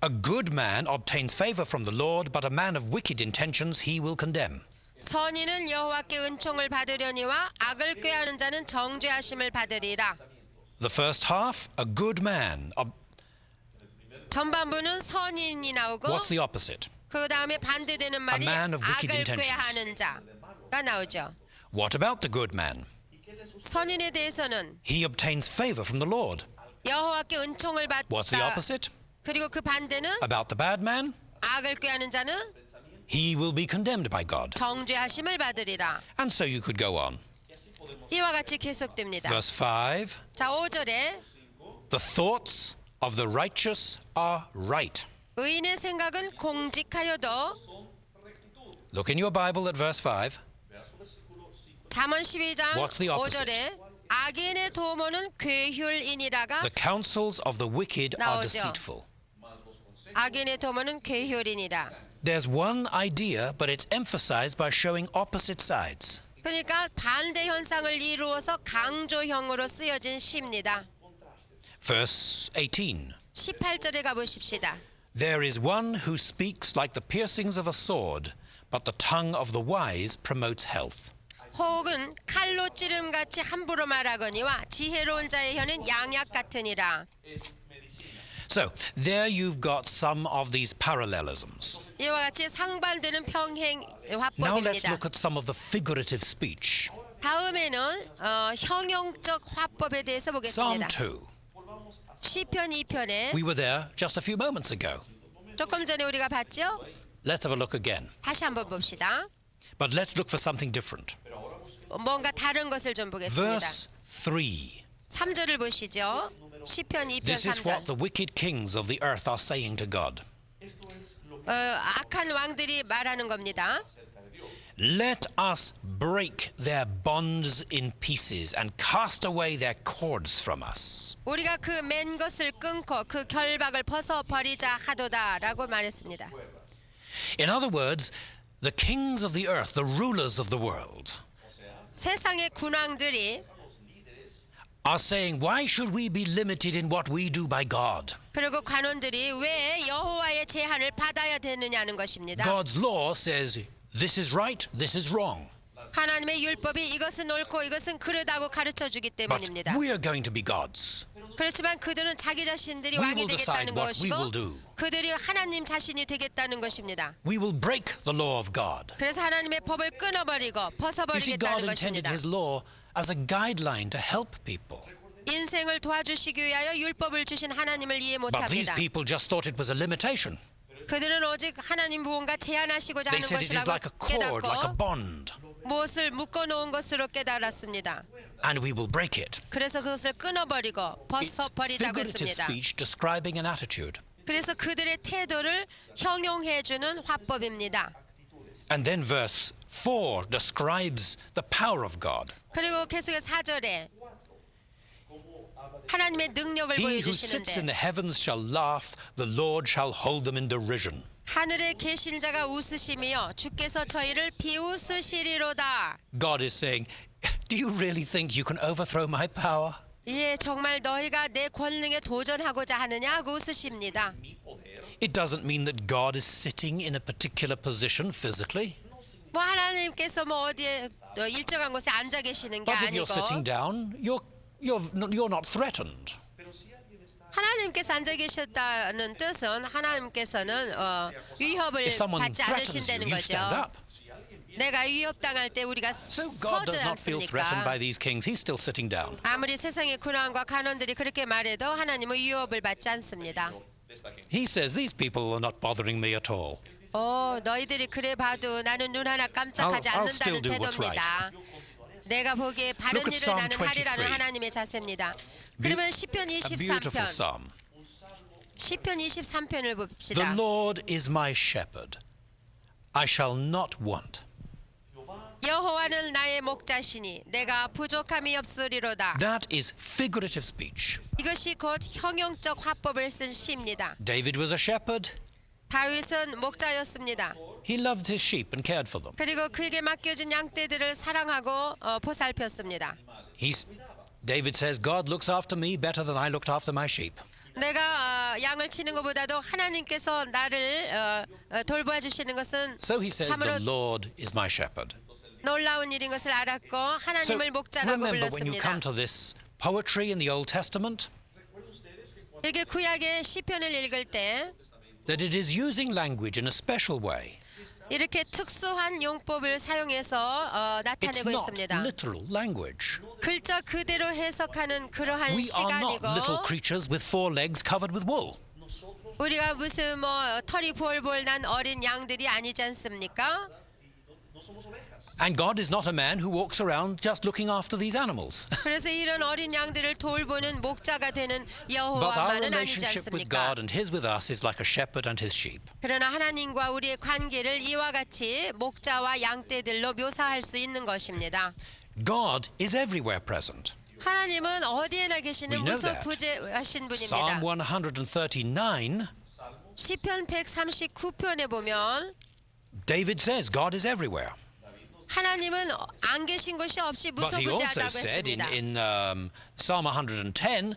Speaker 2: A good man obtains favor from the Lord, but a man of wicked intentions he will condemn.
Speaker 1: 선인은 여호와께 은총을 받으려니와 악을 꾀하는 자는 정죄하심을 받으리라.
Speaker 2: The first half, a good man.
Speaker 1: 전반부는 선인이 나오고
Speaker 2: What's the opposite?
Speaker 1: 그 다음에 반대되는 말이
Speaker 2: A man of wicked
Speaker 1: 악을
Speaker 2: intentions.
Speaker 1: 꾀하는 자가 나오죠.
Speaker 2: What about the good man?
Speaker 1: 선인에 대해서는
Speaker 2: He obtains favor from the Lord.
Speaker 1: 여호와께 은총을
Speaker 2: What's the
Speaker 1: 받다.
Speaker 2: opposite?
Speaker 1: 그리고 그 반대는
Speaker 2: About the bad man?
Speaker 1: 악을 꾀하는 자는
Speaker 2: He will be condemned by God.
Speaker 1: 정죄하심을 받으리라.
Speaker 2: And so you could go on.
Speaker 1: 이와 같이 계속됩니다.
Speaker 2: Verse 5.
Speaker 1: 자, 5절에
Speaker 2: The thoughts of the righteous are right.
Speaker 1: 의인의 생각은 공직하여도
Speaker 2: Look in your Bible at verse 5.
Speaker 1: 잠언 12장
Speaker 2: What's the opposite?
Speaker 1: 5절에 악인의 도모는 괴휼이니라가
Speaker 2: The counsels of the wicked are
Speaker 1: 나오죠.
Speaker 2: deceitful.
Speaker 1: 악인의 도모는 괴휼이니라.
Speaker 2: There's one idea, but it's emphasized by showing opposite sides.
Speaker 1: 그러니까 반대 현상을 이루어서 강조형으로 쓰여진 시입니다.
Speaker 2: Verse 18.
Speaker 1: 18절에 가보십시다.
Speaker 2: There is one who speaks like the piercings of a sword, but the tongue of the wise promotes health.
Speaker 1: 혹은 칼로 찌름같이 함부로 말하거니와 지혜로운 자의 혀는 양약 같으니라.
Speaker 2: So there you've got some of these parallelisms.
Speaker 1: 이와 같이 상반되는 평행
Speaker 2: Now let's
Speaker 1: 화법입니다.
Speaker 2: look at some of the figurative speech.
Speaker 1: 다음에는 형용적 화법에 대해서
Speaker 2: Psalm
Speaker 1: 보겠습니다.
Speaker 2: 2.
Speaker 1: 시편 2편에
Speaker 2: We were there just a few moments ago.
Speaker 1: 조금 전에 우리가 봤죠?
Speaker 2: Let's have a look again.
Speaker 1: 다시 한번 봅시다.
Speaker 2: But let's look for something different.
Speaker 1: 뭔가 다른 것을 좀 보겠습니다.
Speaker 2: Verse 3.
Speaker 1: 3절을 보시죠. 시편 2편
Speaker 2: This is what
Speaker 1: 3절.
Speaker 2: the wicked kings of the earth are saying to God.
Speaker 1: 악한 왕들이 말하는 겁니다.
Speaker 2: Let us break their bonds in pieces and cast away their cords from us.
Speaker 1: 우리가 그 맨 것을 끊고 그 결박을 벗어버리자 하도다라고 말했습니다.
Speaker 2: In other words, the kings of the earth, the rulers of the world,
Speaker 1: 세상의 군왕들이
Speaker 2: are saying, why should we be limited in what we do by God?
Speaker 1: 그리고 관원들이 왜 여호와의 제한을 받아야 되느냐는 것입니다.
Speaker 2: God's law says, this is right, this is wrong.
Speaker 1: 하나님의 율법이 이것은 옳고 이것은 그르다고 가르쳐주기
Speaker 2: But
Speaker 1: 때문입니다.
Speaker 2: we are going to be gods.
Speaker 1: 그렇지만 그들은 자기 자신들이
Speaker 2: We
Speaker 1: 왕이
Speaker 2: will decide
Speaker 1: 되겠다는
Speaker 2: what we will
Speaker 1: 것이고
Speaker 2: do.
Speaker 1: 그들이 하나님 자신이 되겠다는 것입니다.
Speaker 2: We will break the law of God.
Speaker 1: 그래서 하나님의 법을 끊어버리고
Speaker 2: You see, God
Speaker 1: 벗어버리겠다는
Speaker 2: intended
Speaker 1: 것입니다.
Speaker 2: his law as a guideline to help people.
Speaker 1: 인생을 도와주시기 위하여 율법을 주신 하나님을 이해
Speaker 2: But these
Speaker 1: 못합니다.
Speaker 2: people just thought it was a limitation.
Speaker 1: 그들은 오직 하나님 무언가 제한하시고자
Speaker 2: They
Speaker 1: 하는
Speaker 2: said it is
Speaker 1: 것이라고
Speaker 2: like a cord, like a
Speaker 1: 깨닫고
Speaker 2: bond,
Speaker 1: 무엇을 묶어놓은 것으로 깨달았습니다.
Speaker 2: and we will break it.
Speaker 1: 그래서 그것을 끊어버리고
Speaker 2: It's
Speaker 1: 벗어버리자고
Speaker 2: figurative
Speaker 1: 했습니다.
Speaker 2: speech describing an attitude.
Speaker 1: 그래서 그들의 태도를 형용해주는 화법입니다.
Speaker 2: And then verse 4 describes the power of God.
Speaker 1: 그리고 계속해서 4절에 하나님의 능력을
Speaker 2: He who sits in
Speaker 1: 보여주시는데
Speaker 2: the heavens shall laugh, the Lord shall hold them in derision.
Speaker 1: 하늘에 계신 자가 웃으시며 주께서 저희를 비웃으시리로다.
Speaker 2: God is saying, do you really think you can overthrow my power?
Speaker 1: 예, 정말 너희가 내 권능에 도전하고자 하느냐 하고 웃으십니다.
Speaker 2: It doesn't mean that God is sitting in a particular position physically.
Speaker 1: 뭐 하나님께서 뭐 어디에 일정한 곳에 앉아 계시는 게
Speaker 2: But if you're
Speaker 1: 아니고
Speaker 2: sitting down, you're not threatened.
Speaker 1: 하나님께서 앉아 계셨다는 뜻은 하나님께서는 위협을
Speaker 2: If someone
Speaker 1: 받지
Speaker 2: threatens you,
Speaker 1: 않으신다는
Speaker 2: you stand
Speaker 1: 거죠.
Speaker 2: up.
Speaker 1: 내가 위협당할 때 우리가
Speaker 2: So God
Speaker 1: 서지
Speaker 2: does not feel threatened by
Speaker 1: 않습니까?
Speaker 2: these kings. He's still sitting down.
Speaker 1: 아무리 세상의 군왕과 간원들이 그렇게 말해도 하나님은 위협을 받지 않습니다.
Speaker 2: He says, these people are not bothering me at all.
Speaker 1: 너희들이 그래 봐도 나는 눈 하나 깜짝하지
Speaker 2: I'll still
Speaker 1: 않는다는
Speaker 2: do what's
Speaker 1: 태도입니다. 내가 보기에 바른
Speaker 2: Look at
Speaker 1: 일을
Speaker 2: Psalm
Speaker 1: 나는 하리라는
Speaker 2: 23.
Speaker 1: 하나님의 자세입니다. 그러면 시편
Speaker 2: A beautiful
Speaker 1: 23편,
Speaker 2: psalm.
Speaker 1: 시편 23편을
Speaker 2: The
Speaker 1: 봅시다.
Speaker 2: Lord is my shepherd. I shall not want.
Speaker 1: 여호와는 나의 목자시니 내가 부족함이 없으리로다.
Speaker 2: That is figurative speech.
Speaker 1: 이것이 곧 형용적 화법을 쓴 시입니다.
Speaker 2: David was a shepherd.
Speaker 1: 다윗은 목자였습니다.
Speaker 2: He loved his sheep and cared for them.
Speaker 1: 그리고 그에게 맡겨진 양떼들을 사랑하고 보살폈습니다.
Speaker 2: David says, God looks after me better than I looked after my sheep.
Speaker 1: 내가 양을 치는 것보다도 하나님께서 나를 돌보아 주시는 것은
Speaker 2: So he says,
Speaker 1: 참으로
Speaker 2: the Lord is my shepherd.
Speaker 1: 놀라운 일인 것을 알았고
Speaker 2: So
Speaker 1: 하나님을 목자라고
Speaker 2: remember when you
Speaker 1: 불렀습니다.
Speaker 2: come to this poetry in the Old Testament,
Speaker 1: 이렇게 구약의 시편을 읽을 때
Speaker 2: that it is using language in a special way.
Speaker 1: 이렇게 특수한 용법을 사용해서
Speaker 2: It's
Speaker 1: 나타내고
Speaker 2: not
Speaker 1: 있습니다.
Speaker 2: literal language.
Speaker 1: 글자 그대로 해석하는 그러한
Speaker 2: We are not
Speaker 1: 시간이고
Speaker 2: little creatures with 4 legs covered with wool.
Speaker 1: 우리가 무슨 뭐 털이 볼볼 난 어린 양들이 아니지 않습니까?
Speaker 2: And God is not a man who walks around just looking after these animals.
Speaker 1: 그래서 이런 어린 양들을 돌보는 목자가 되는
Speaker 2: But our
Speaker 1: 여호와만은 아니지
Speaker 2: relationship with
Speaker 1: 않습니까?
Speaker 2: God and His with us is like a shepherd and his sheep.
Speaker 1: 그러나 하나님과 우리의 관계를 이와 같이 목자와 양떼들로 묘사할 수 있는 것입니다.
Speaker 2: God is everywhere present.
Speaker 1: 하나님은 어디에나 계시는
Speaker 2: We know that.
Speaker 1: 무소부재하신
Speaker 2: Psalm
Speaker 1: 분입니다.
Speaker 2: 139,
Speaker 1: 시편 139편에 보면
Speaker 2: David says God is everywhere.
Speaker 1: 하나님은 안 계신 곳이 없이
Speaker 2: But he also
Speaker 1: 무소부재하다고
Speaker 2: said
Speaker 1: 했습니다.
Speaker 2: in Psalm 110,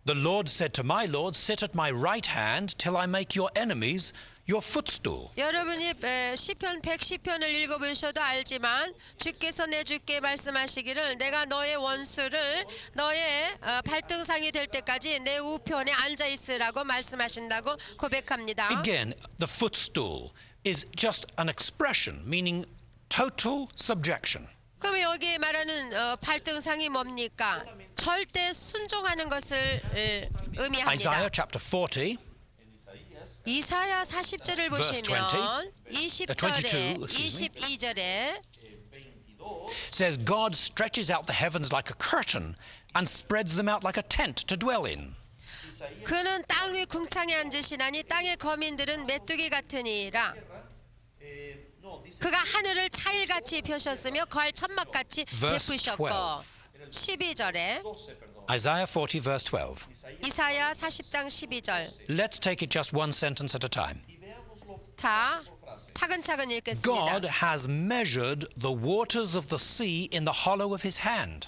Speaker 2: the Lord said to my Lord, sit at my right hand till I make your enemies your footstool.
Speaker 1: 여러분이 시편 110편을 읽어보셔도 알지만 주께서 내 주께 말씀하시기를 내가 너의 원수를 너의 발등상이 될 때까지 내 우편에 앉아 있으라고 말씀하신다고 고백합니다.
Speaker 2: Again, the footstool is just an expression meaning total subjection.
Speaker 1: 그럼 여기 말하는 발등상이 뭡니까? 절대 순종하는 것을 의미합니다.
Speaker 2: Isaiah chapter 40,
Speaker 1: 이사야 40절을
Speaker 2: Verse
Speaker 1: 보시면
Speaker 2: 22,
Speaker 1: 22절에
Speaker 2: says God stretches out the heavens like a curtain and spreads them out like a tent to dwell in.
Speaker 1: 그는 땅 위 궁창에 앉으시나니 땅의 거민들은 메뚜기 같으니라. 그가 하늘을 차일같이 펴셨으며 거할 천막같이
Speaker 2: Verse
Speaker 1: 베푸셨고
Speaker 2: 12.
Speaker 1: 12절에
Speaker 2: Isaiah 40 verse 12.
Speaker 1: 이사야 40장 12절.
Speaker 2: Let's take it just one sentence at a time.
Speaker 1: 자, 차근차근 읽겠습니다.
Speaker 2: God has measured the waters of the sea in the hollow of his hand.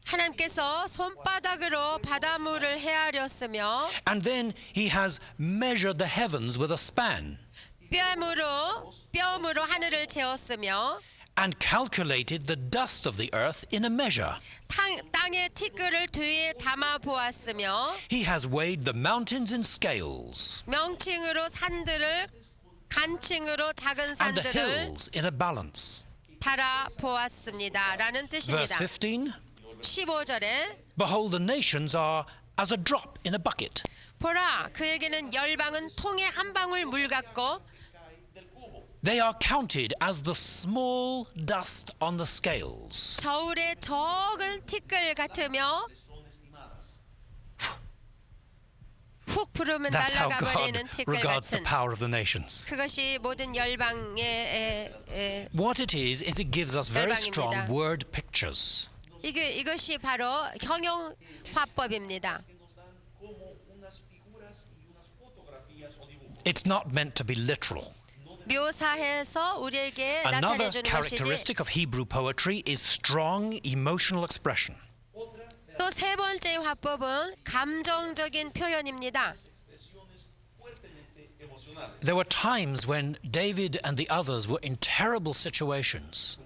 Speaker 1: 하나님께서 손바닥으로 바닷물을 헤아렸으며
Speaker 2: And then he has measured the heavens with a span
Speaker 1: 뼘으로 하늘을 재었으며
Speaker 2: and calculated the dust of the earth in a measure.
Speaker 1: 땅의 티끌을 뒤에 담아 보았으며
Speaker 2: He has weighed the mountains in scales
Speaker 1: 명칭으로 산들을 간칭으로 작은
Speaker 2: and the
Speaker 1: 산들을
Speaker 2: hills in a balance.
Speaker 1: 달아 보았습니다. 라는
Speaker 2: Verse
Speaker 1: 뜻입니다.
Speaker 2: 15.
Speaker 1: 15절에
Speaker 2: Behold, the nations are as a drop in a bucket.
Speaker 1: 보라 그에게는 열방은 통에 한 방울 물 같고
Speaker 2: They are counted as the small dust on the scales.
Speaker 1: 저울의 적은 티끌 같으며 훅 부르면
Speaker 2: That's how
Speaker 1: 날아가
Speaker 2: God
Speaker 1: 버리는 티끌
Speaker 2: regards the
Speaker 1: 같은
Speaker 2: power of the nations.
Speaker 1: 그것이 모든 열방의
Speaker 2: What it is it gives us very strong
Speaker 1: 열방입니다.
Speaker 2: word pictures.
Speaker 1: 이것이 바로 형용 화법입니다.
Speaker 2: It's not meant to be literal.
Speaker 1: 묘사해서 우리에게
Speaker 2: Another
Speaker 1: 나타내 주는 것이지.
Speaker 2: characteristic of Hebrew poetry is strong emotional expression.
Speaker 1: 또 세 번째 화법은 감정적인 표현입니다.
Speaker 2: There were times when David and the others were in terrible situations.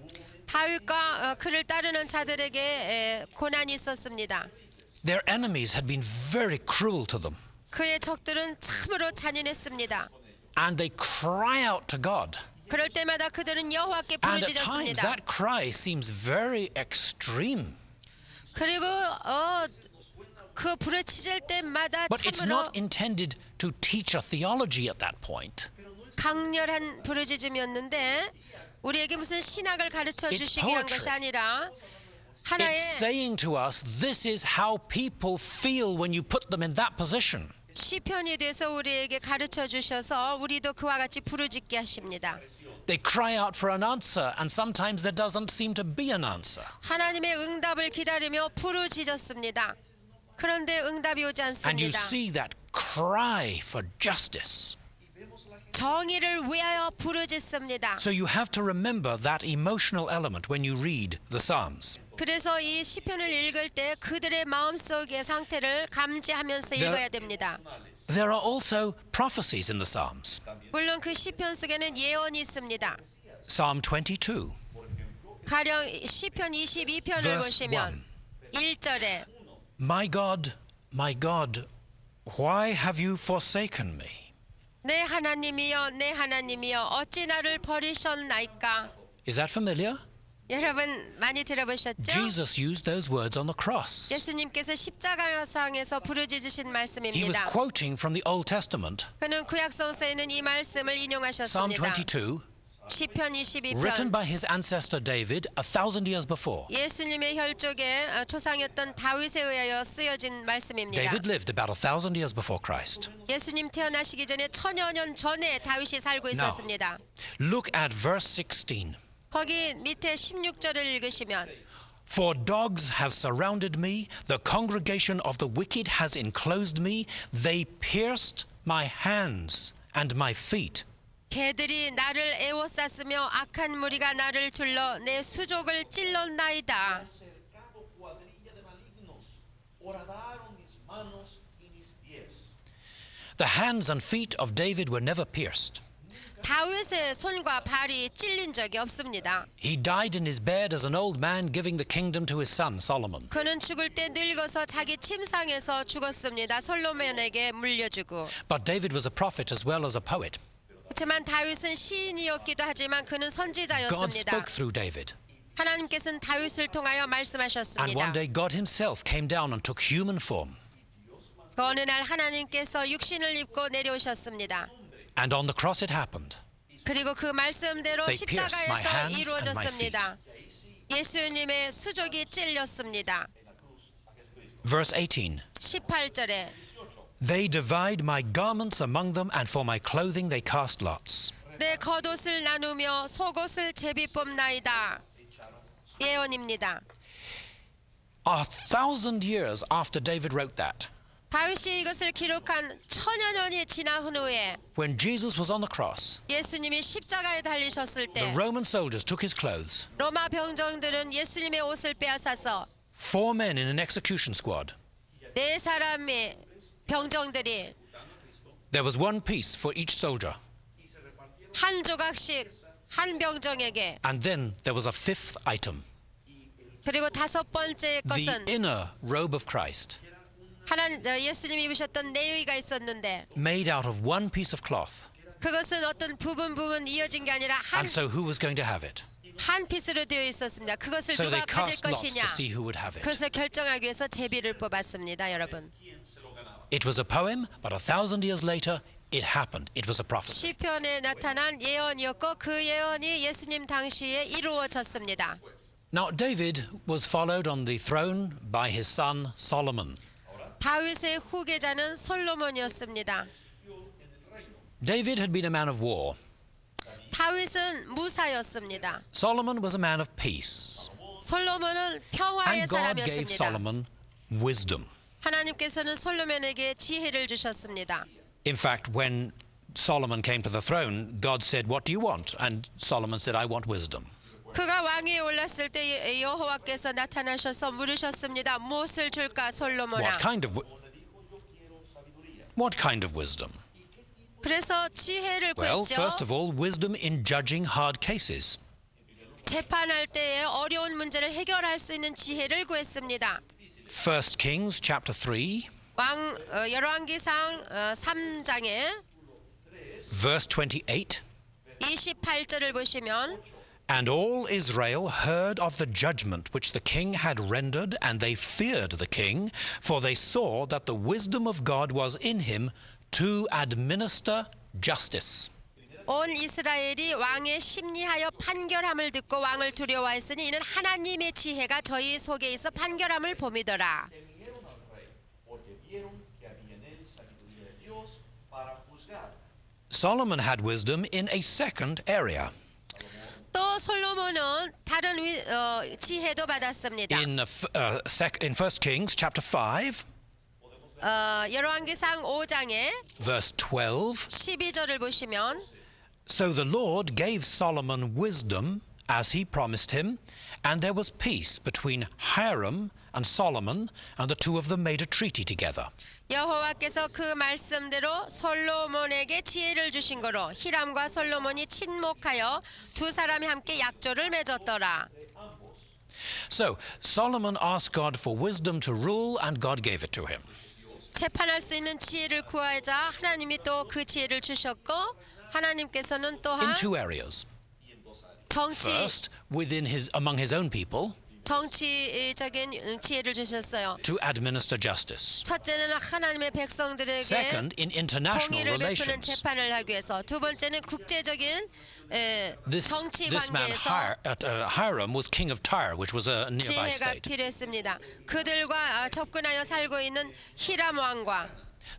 Speaker 1: 다윗과 그를 따르는 자들에게 고난이 있었습니다.
Speaker 2: Their enemies had been very cruel to them,
Speaker 1: 그의 적들은 참으로 잔인했습니다.
Speaker 2: and they cry out to God.
Speaker 1: 그럴 때마다 그들은 여호와께
Speaker 2: And at times
Speaker 1: 부르짖었습니다.
Speaker 2: that cry seems very extreme.
Speaker 1: 그리고 그 부르짖을 때마다
Speaker 2: But it's
Speaker 1: 참으로
Speaker 2: not intended to teach a theology at that point.
Speaker 1: 강렬한 부르짖음이었는데 우리에게 무슨 신학을 가르쳐
Speaker 2: It's
Speaker 1: 주시기 위한 것이
Speaker 2: poetry.
Speaker 1: 아니라
Speaker 2: It's
Speaker 1: 하나의
Speaker 2: saying to us, this is how people feel when you put them in that position.
Speaker 1: 시편이 돼서 우리에게 가르쳐 주셔서 우리도 그와 같이 부르짖게 하십니다.
Speaker 2: They cry out for an answer, and sometimes there doesn't seem to be an answer.
Speaker 1: 하나님의 응답을 기다리며 부르짖었습니다. 그런데 응답이 오지
Speaker 2: And you
Speaker 1: 않습니다.
Speaker 2: see that cry for justice.
Speaker 1: 정의를 위하여 부르짖습니다.
Speaker 2: So you have to remember that emotional element when you read the Psalms.
Speaker 1: 그래서 이 시편을 읽을 때 그들의 마음속의 상태를 감지하면서 읽어야 됩니다.
Speaker 2: There are also prophecies in the Psalms.
Speaker 1: 물론 그 시편 속에는 예언이 있습니다.
Speaker 2: Psalm 22,
Speaker 1: 가령 시편 22편을
Speaker 2: verse
Speaker 1: 보시면 1절에
Speaker 2: my God, why have you forsaken me?
Speaker 1: 내 하나님이여 어찌 나를 버리셨나이까.
Speaker 2: Is that familiar?
Speaker 1: 여러분 많이 들어보셨죠?
Speaker 2: Jesus used those words on the cross.
Speaker 1: 예수님께서 십자가상에서 부르짖으신
Speaker 2: He was
Speaker 1: 말씀입니다.
Speaker 2: quoting from the Old Testament,
Speaker 1: 그는 구약성서에 있는 이 말씀을
Speaker 2: Psalm
Speaker 1: 인용하셨습니다.
Speaker 2: 22,
Speaker 1: 시편
Speaker 2: written
Speaker 1: 22편
Speaker 2: by his ancestor David 1,000 years before.
Speaker 1: 예수님의 혈족의 조상이었던 다윗에 의하여 쓰여진 말씀입니다.
Speaker 2: David lived about 1,000 years before Christ.
Speaker 1: 예수님 태어나시기 전에 천여 년 전에 다윗이 살고 있었습니다.
Speaker 2: Look at verse 16.
Speaker 1: 거기 밑에 16절을 읽으시면
Speaker 2: For dogs have surrounded me, the congregation of the wicked has enclosed me, they pierced my hands and my feet.
Speaker 1: 개들이 나를 에워쌌으며 악한 무리가 나를 둘러 내 수족을 찔렀나이다.
Speaker 3: Cercado cuadrilla de malignos, horadaron mis manos y mis pies.
Speaker 2: The hands and feet of David were never pierced.
Speaker 1: 다윗의 손과 발이 찔린 적이 없습니다.
Speaker 2: He died in his bed as an old man, giving the kingdom to his son Solomon.
Speaker 1: 그는 죽을 때 늙어서 자기 침상에서 죽었습니다. 솔로몬에게 물려주고.
Speaker 2: But David was a prophet as well as a poet.
Speaker 1: 그렇지만 다윗은 시인이었기도 하지만 그는
Speaker 2: God
Speaker 1: 선지자였습니다.
Speaker 2: spoke through David.
Speaker 1: 하나님께서는 다윗을 통하여
Speaker 2: And one
Speaker 1: 말씀하셨습니다.
Speaker 2: day God himself came down and took human form.
Speaker 1: 그 어느 날 하나님께서 육신을 입고 내려오셨습니다.
Speaker 2: And on the cross it happened.
Speaker 1: 그리고 그 말씀대로
Speaker 2: They pierced my
Speaker 1: 십자가에서
Speaker 2: hands and
Speaker 1: 이루어졌습니다. 예수님의 수족이 찔렸습니다.
Speaker 2: Verse 18.
Speaker 1: 18절에
Speaker 2: They divide my garments among them, and for my clothing they cast lots.
Speaker 1: 내 겉옷을 나누며 속옷을 제비 뽑나이다. 예언입니다.
Speaker 2: 1,000 years after David wrote that,
Speaker 1: 다윗이 이것을 기록한 1000여 년이 지난 후에
Speaker 2: when Jesus was on the cross,
Speaker 1: 예수님이 십자가에 달리셨을
Speaker 2: the
Speaker 1: 때
Speaker 2: Roman soldiers took his clothes.
Speaker 1: 로마 병정들은 예수님의 옷을 빼앗아서
Speaker 2: 4 men in an execution squad.
Speaker 1: 네 사람의 병정들이
Speaker 2: There was 1 piece for each soldier.
Speaker 1: 한 조각씩 한 병정에게,
Speaker 2: And then there was a 5th item,
Speaker 1: 그리고 5번째
Speaker 2: the
Speaker 1: 것은
Speaker 2: inner robe of Christ,
Speaker 1: 예수님이 입으셨던 내의가 있었는데
Speaker 2: made out of 1 piece of cloth.
Speaker 1: 그것은 어떤 부분 이어진 게 아니라
Speaker 2: And so who was going to have it?
Speaker 1: 한 피스로 되어 있었습니다. 그것을
Speaker 2: So
Speaker 1: 누가
Speaker 2: they
Speaker 1: 가질
Speaker 2: cast lots
Speaker 1: 것이냐,
Speaker 2: to see who would have it.
Speaker 1: 그것을 결정하기 위해서 제비를 뽑았습니다. 여러분,
Speaker 2: It was a poem, but 1,000 years later, it happened. It was a prophecy.
Speaker 1: 시편에 나타난 예언이었고 그 예언이 예수님 당시에 이루어졌습니다.
Speaker 2: Now, David was followed on the throne by his son Solomon.
Speaker 1: 다윗의 후계자는 솔로몬이었습니다.
Speaker 2: David had been a man of war.
Speaker 1: 다윗은 무사였습니다.
Speaker 2: Solomon was a man of peace.
Speaker 1: 솔로몬은 평화의
Speaker 2: And God gave
Speaker 1: 사람이었습니다.
Speaker 2: Solomon wisdom.
Speaker 1: 하나님께서는 솔로몬에게 지혜를 주셨습니다.
Speaker 2: In fact, when Solomon came to the throne, God said, "What do you want?" And Solomon said, "I want wisdom."
Speaker 1: 그가 왕위에 올랐을 때 여호와께서 나타나셔서 물으셨습니다. 무엇을 줄까 솔로몬아?
Speaker 2: What kind of wisdom?
Speaker 1: 그래서 지혜를
Speaker 2: Well,
Speaker 1: 구했죠.
Speaker 2: first of all, wisdom in judging hard cases.
Speaker 1: 재판할 때에 어려운 문제를 해결할 수 있는 지혜를 구했습니다.
Speaker 2: 1 Kings chapter 3,
Speaker 1: 열왕기상 3장에
Speaker 2: verse 28.
Speaker 1: 28절을 보시면
Speaker 2: And all Israel heard of the judgment which the king had rendered, and they feared the king, for they saw that the wisdom of God was in him to administer justice.
Speaker 1: 온 이스라엘이 왕의 심리하여 판결함을 듣고 왕을 두려워했으니 이는 하나님의 지혜가 저희 속에 있어 판결함을 봄이더라.
Speaker 2: Solomon had wisdom in a second area.
Speaker 1: 또 솔로몬은 다른 지혜도 받았습니다.
Speaker 2: In 1 Kings chapter 5,
Speaker 1: 열왕기상 5장에
Speaker 2: verse 12.
Speaker 1: 12절을 보시면
Speaker 2: So the Lord gave Solomon wisdom as he promised him, and there was peace between Hiram and Solomon, and the two of them made a treaty together.
Speaker 1: 여호와께서 그 말씀대로 솔로몬에게 지혜를 주신 거로 히람과 솔로몬이 친목하여 두 사람이 함께 약조를 맺었더라.
Speaker 2: So Solomon asked God for wisdom to rule, and God gave it to him.
Speaker 1: 재판할 수 있는 지혜를 구하자 하나님이 또 그 지혜를 주셨고 하나님께서는
Speaker 2: In
Speaker 1: 또한
Speaker 2: 2 areas.
Speaker 1: 정치
Speaker 2: First, among his own people,
Speaker 1: 정치적인 지혜를 주셨어요.
Speaker 2: to administer justice.
Speaker 1: 첫째는 하나님의 백성들에게
Speaker 2: Second, in international
Speaker 1: 공의를 베푸는
Speaker 2: relations.
Speaker 1: 재판을 하기 위해서. 두 번째는 국제적인 정치
Speaker 2: This man
Speaker 1: 관계에서
Speaker 2: Hiram was king of Tyre, which was a nearby
Speaker 1: 지혜가
Speaker 2: state.
Speaker 1: 필요했습니다. 그들과 접근하여 살고 있는 히람 왕과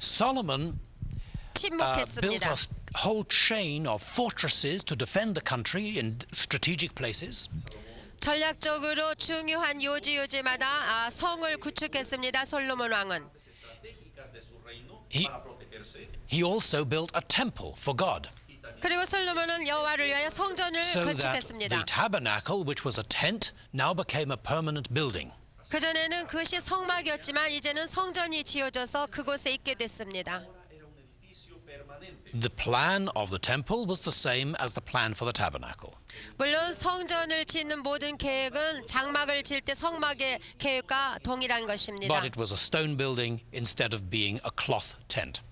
Speaker 2: Solomon built
Speaker 1: 침묵했습니다.
Speaker 2: a whole chain of fortresses to defend the country in strategic places.
Speaker 1: 전략적으로 중요한 요지마다 성을 구축했습니다. 솔로몬 왕은.
Speaker 2: He also built a temple for God,
Speaker 1: 그리고 솔로몬은 여호와를 위하여 성전을
Speaker 2: so that the
Speaker 1: 건축했습니다.
Speaker 2: tabernacle, which was a tent, now became a permanent building.
Speaker 1: 그전에는 그것이 성막이었지만 이제는 성전이 지어져서 그곳에 있게 됐습니다.
Speaker 2: The plan of the temple was the same as the plan for the tabernacle.
Speaker 1: 물론 성전을 짓는 모든 계획은 장막을 지을 때 성막의 계획과 동일한 것입니다.
Speaker 2: But it was a stone building instead of being a cloth tent.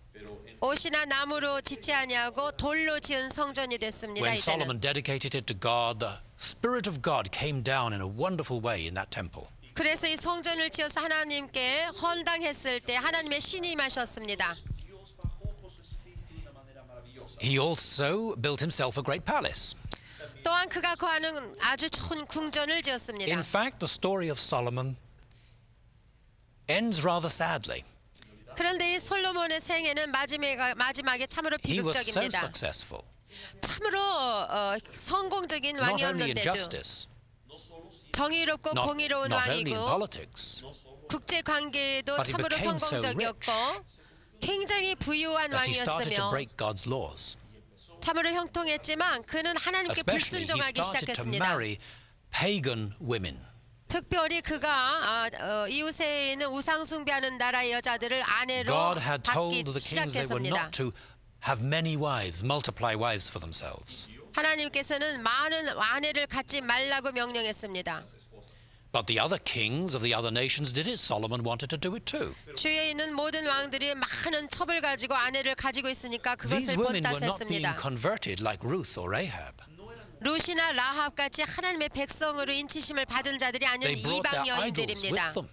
Speaker 1: 옷이나 나무로 짓지 아니하고 돌로 지은 성전이 됐습니다.
Speaker 2: When
Speaker 1: 이제는.
Speaker 2: Solomon dedicated it to God, the Spirit of God came down in a wonderful way in that temple.
Speaker 1: 그래서 이 성전을 지어서 하나님께 헌당했을 때 하나님의 신이 임하셨습니다.
Speaker 2: He also built himself a great palace.
Speaker 1: 또한 그가 거하는 아주 좋은 궁전을
Speaker 2: In
Speaker 1: 지었습니다.
Speaker 2: fact, the story of Solomon ends rather sadly.
Speaker 1: 그런데 이 솔로몬의 생애는 마지막에 참으로
Speaker 2: He was so
Speaker 1: 비극적입니다.
Speaker 2: successful.
Speaker 1: 참으로 성공적인
Speaker 2: Not only in
Speaker 1: 왕이었는데도
Speaker 2: justice,
Speaker 1: 정의롭고 공의로운
Speaker 2: not only in
Speaker 1: 왕이고
Speaker 2: politics,
Speaker 1: 국제 관계에도
Speaker 2: But he
Speaker 1: 참으로
Speaker 2: became so
Speaker 1: 성공적이었고 굉장히 부유한
Speaker 2: that he started to
Speaker 1: 왕이었으며
Speaker 2: break God's laws.
Speaker 1: 참으로 형통했지만 그는 하나님께
Speaker 2: Especially, he
Speaker 1: 불순종하기
Speaker 2: started to
Speaker 1: 시작했습니다.
Speaker 2: marry pagan women.
Speaker 1: 특별히 그가 이웃에 있는 우상 숭배하는 나라의 여자들을 아내로
Speaker 2: God had
Speaker 1: 받기
Speaker 2: told the kings they were
Speaker 1: 시작했습니다.
Speaker 2: not to have many wives, multiply wives for themselves.
Speaker 1: 하나님께서는 많은 아내를 갖지 말라고 명령했습니다.
Speaker 2: But the other kings of the other nations did it. Solomon wanted to do it too.
Speaker 1: 주위에 있는 모든 왕들이 많은 첩을 가지고 아내를 가지고 있으니까
Speaker 2: These
Speaker 1: 그것을
Speaker 2: women were not being
Speaker 1: 본따했습니다.
Speaker 2: converted like Ruth or Rahab.
Speaker 1: 루시나 라합 같이 하나님의 백성으로 인치심을 받은 자들이 아닌
Speaker 2: They brought
Speaker 1: 이방
Speaker 2: their idols with
Speaker 1: 여인들입니다.
Speaker 2: them.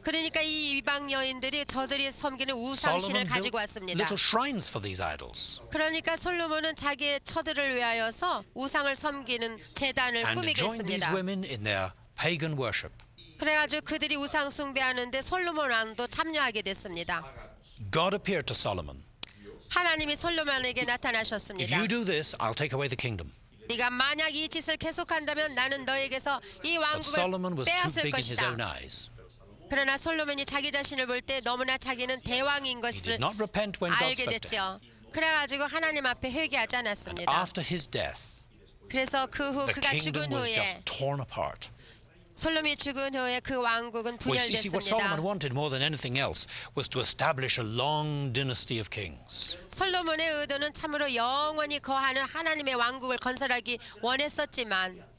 Speaker 1: 그러니까 이 이방 여인들이 저들이 섬기는 우상신을
Speaker 2: Solomon
Speaker 1: 가지고
Speaker 2: built
Speaker 1: 왔습니다.
Speaker 2: little shrines for these idols
Speaker 1: 그러니까 솔로몬은 자기의 처들을 위하여서 우상을 섬기는 제단을
Speaker 2: and
Speaker 1: 꾸미게
Speaker 2: joined these
Speaker 1: 했습니다.
Speaker 2: women in their pagan worship.
Speaker 1: 그래가지고 그들이 우상 숭배하는데 솔로몬 왕도 참여하게 됐습니다.
Speaker 2: God appeared to Solomon.
Speaker 1: 하나님이 솔로몬에게
Speaker 2: If
Speaker 1: 나타나셨습니다.
Speaker 2: you do this, I'll take away the kingdom.
Speaker 1: 네가 만약 이 짓을 계속한다면 나는 너에게서 이
Speaker 2: But Solomon
Speaker 1: 왕국을
Speaker 2: was too
Speaker 1: 빼앗을
Speaker 2: big in his
Speaker 1: 것이다.
Speaker 2: own eyes.
Speaker 1: 그러나 솔로몬이 자기 자신을 볼 때 너무나 자기는 대왕인
Speaker 2: He
Speaker 1: 것을
Speaker 2: did not repent when God
Speaker 1: 알게
Speaker 2: spoke to him.
Speaker 1: 됐죠. 그래가지고 하나님 앞에 회개하지 않았습니다.
Speaker 2: After his death,
Speaker 1: 그래서 그 후
Speaker 2: the
Speaker 1: 그가
Speaker 2: kingdom
Speaker 1: 죽은
Speaker 2: was
Speaker 1: 후에
Speaker 2: just torn apart.
Speaker 1: 솔로몬이 죽은 후에 그 왕국은
Speaker 2: Well, you see, what
Speaker 1: 분열됐습니다.
Speaker 2: Solomon wanted more than anything else was to establish a long dynasty of kings.
Speaker 1: 솔로몬의 의도는 참으로 영원히 거하는 하나님의 왕국을 건설하기 원했었지만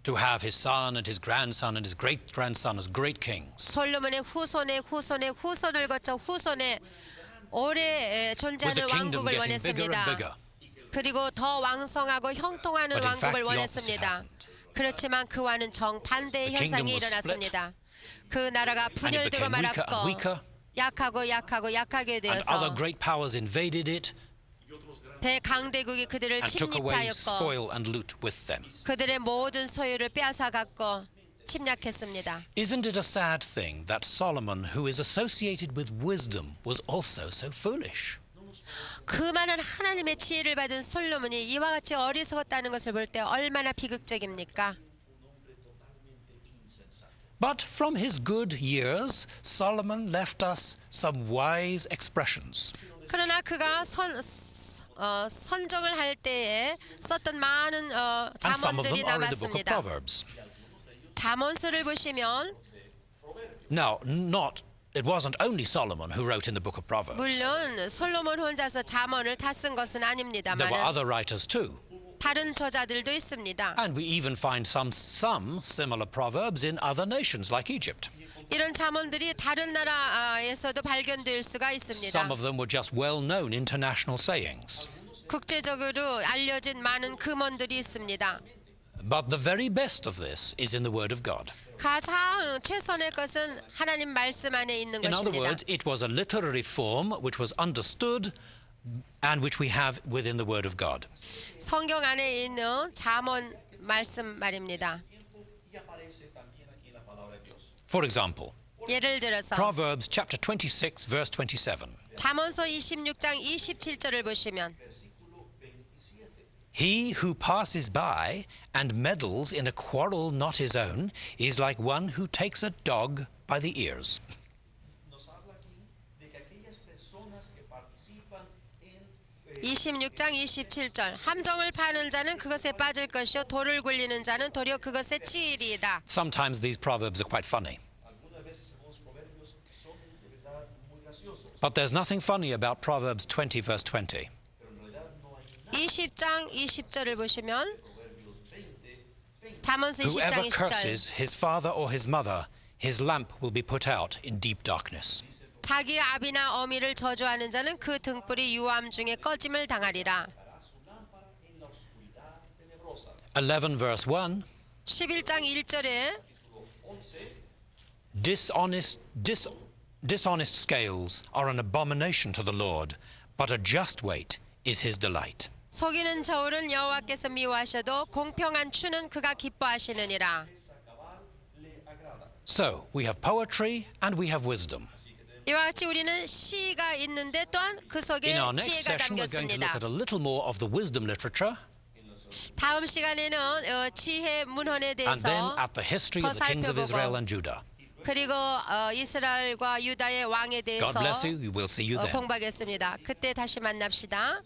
Speaker 2: To have his son and his grandson and his great-grandson as great kings.
Speaker 1: 솔로몬의 후손의 후손의 후손을 거쳐 후손의 오래
Speaker 2: With
Speaker 1: 존재하는
Speaker 2: the kingdom
Speaker 1: 왕국을
Speaker 2: getting bigger and
Speaker 1: 원했습니다.
Speaker 2: bigger.
Speaker 1: 그리고 더 왕성하고 형통하는
Speaker 2: But in fact,
Speaker 1: 왕국을
Speaker 2: the opposite
Speaker 1: 원했습니다.
Speaker 2: happened.
Speaker 1: 그렇지만 그와는 정반대의
Speaker 2: The kingdom
Speaker 1: 현상이
Speaker 2: was
Speaker 1: 일어났습니다. 그 나라가 분열되고
Speaker 2: became weaker and
Speaker 1: 말았고
Speaker 2: weaker.
Speaker 1: 약하게
Speaker 2: And other
Speaker 1: 되어서
Speaker 2: great powers invaded it
Speaker 1: 대강대국이 그들을
Speaker 2: and took away
Speaker 1: 침입하였고
Speaker 2: spoil and loot with them.
Speaker 1: 그들의 모든 소유를 빼앗아갔고 침략했습니다.
Speaker 2: Isn't it a sad thing that Solomon, who is associated with wisdom, was also so foolish?
Speaker 1: 그 많은 하나님의 지혜를 받은 솔로몬이 이와 같이 어리석었다는 것을 볼 때 얼마나 비극적입니까?
Speaker 2: But from his good years, Solomon left us some wise expressions.
Speaker 1: 그러나 그가 선정을 할 때에 썼던 많은
Speaker 2: And some of them
Speaker 1: 잠언들이
Speaker 2: are in the book of
Speaker 1: 남았습니다.
Speaker 2: Proverbs.
Speaker 1: 잠언서를 보시면
Speaker 2: Now, it wasn't only Solomon who wrote in the book of Proverbs.
Speaker 1: 물론 솔로몬 혼자서 잠언을 다 쓴 것은
Speaker 2: There were
Speaker 1: 아닙니다만
Speaker 2: other writers too.
Speaker 1: 다른 저자들도 있습니다.
Speaker 2: And we even find some similar proverbs in other nations like Egypt.
Speaker 1: 이런 잠언들이 다른 나라에서도 발견될 수가 있습니다.
Speaker 2: Some of them were just well-known international sayings.
Speaker 1: 국제적으로 알려진 많은 금언들이 있습니다.
Speaker 2: But the very best of this is in the Word of God.
Speaker 1: 가장 최선의 것은 하나님 말씀 안에 있는
Speaker 2: In other
Speaker 1: 것입니다.
Speaker 2: words, it was a literary form which was understood and which we have within the Word of God.
Speaker 1: 성경 안에 있는 잠언 말씀 말입니다.
Speaker 3: Y aparece también aquí en la palabra de Dios.
Speaker 2: For example,
Speaker 1: 예를 들어서
Speaker 2: Proverbs chapter 26, verse 27.
Speaker 1: 잠언서 26장 27절을 보시면
Speaker 2: He who passes by and meddles in a quarrel not his own is like one who takes a dog by the ears.
Speaker 3: Nos habla aquí de que aquellas personas que participan en
Speaker 1: 26장 27절 함정을 파는 자는 그것에 빠질 것이요 돌을 굴리는 자는 도리어 그것에 치이리이다.
Speaker 2: Sometimes these proverbs are quite funny.
Speaker 3: algunas veces algunos proverbios son de verdad muy graciosos,
Speaker 2: But there's nothing funny about Proverbs 20, verse 20.
Speaker 3: pero en realidad no hay
Speaker 1: 20장 20절을 보시면 잠언서 20장
Speaker 2: Whoever
Speaker 1: 20절
Speaker 2: curses his father or his mother, his lamp will be put out in deep darkness.
Speaker 1: 자기 아비나 어미를 저주하는 자는 그 등불이 유암 중에 꺼짐을 당하리라.
Speaker 3: su lámpara en la oscuridad tenebrosa.
Speaker 2: 11, verse 1.
Speaker 1: 11장 1절에
Speaker 2: Dishonest scales are an abomination to the Lord, but a just weight is his delight.
Speaker 1: 속이는 저울은 여호와께서 미워하셔도 공평한 추는 그가 기뻐하시느니라.
Speaker 2: So, we have poetry and we have wisdom.
Speaker 1: 이와 같이 우리는 시가 있는데 또한 그 속에
Speaker 2: In our next
Speaker 1: 지혜가
Speaker 2: session, we're going to look
Speaker 1: 담겼습니다.
Speaker 2: at a little more of the wisdom literature,
Speaker 1: 다음 시간에는 지혜 문헌에
Speaker 2: and
Speaker 1: 대해서
Speaker 2: then at the history of the kings of Israel
Speaker 1: 살펴보고
Speaker 2: and Judah.
Speaker 1: 그리고 이스라엘과 유다의 왕에 대해서
Speaker 2: God bless you. We will see you then.
Speaker 1: 공부하겠습니다. 그때 다시 만납시다.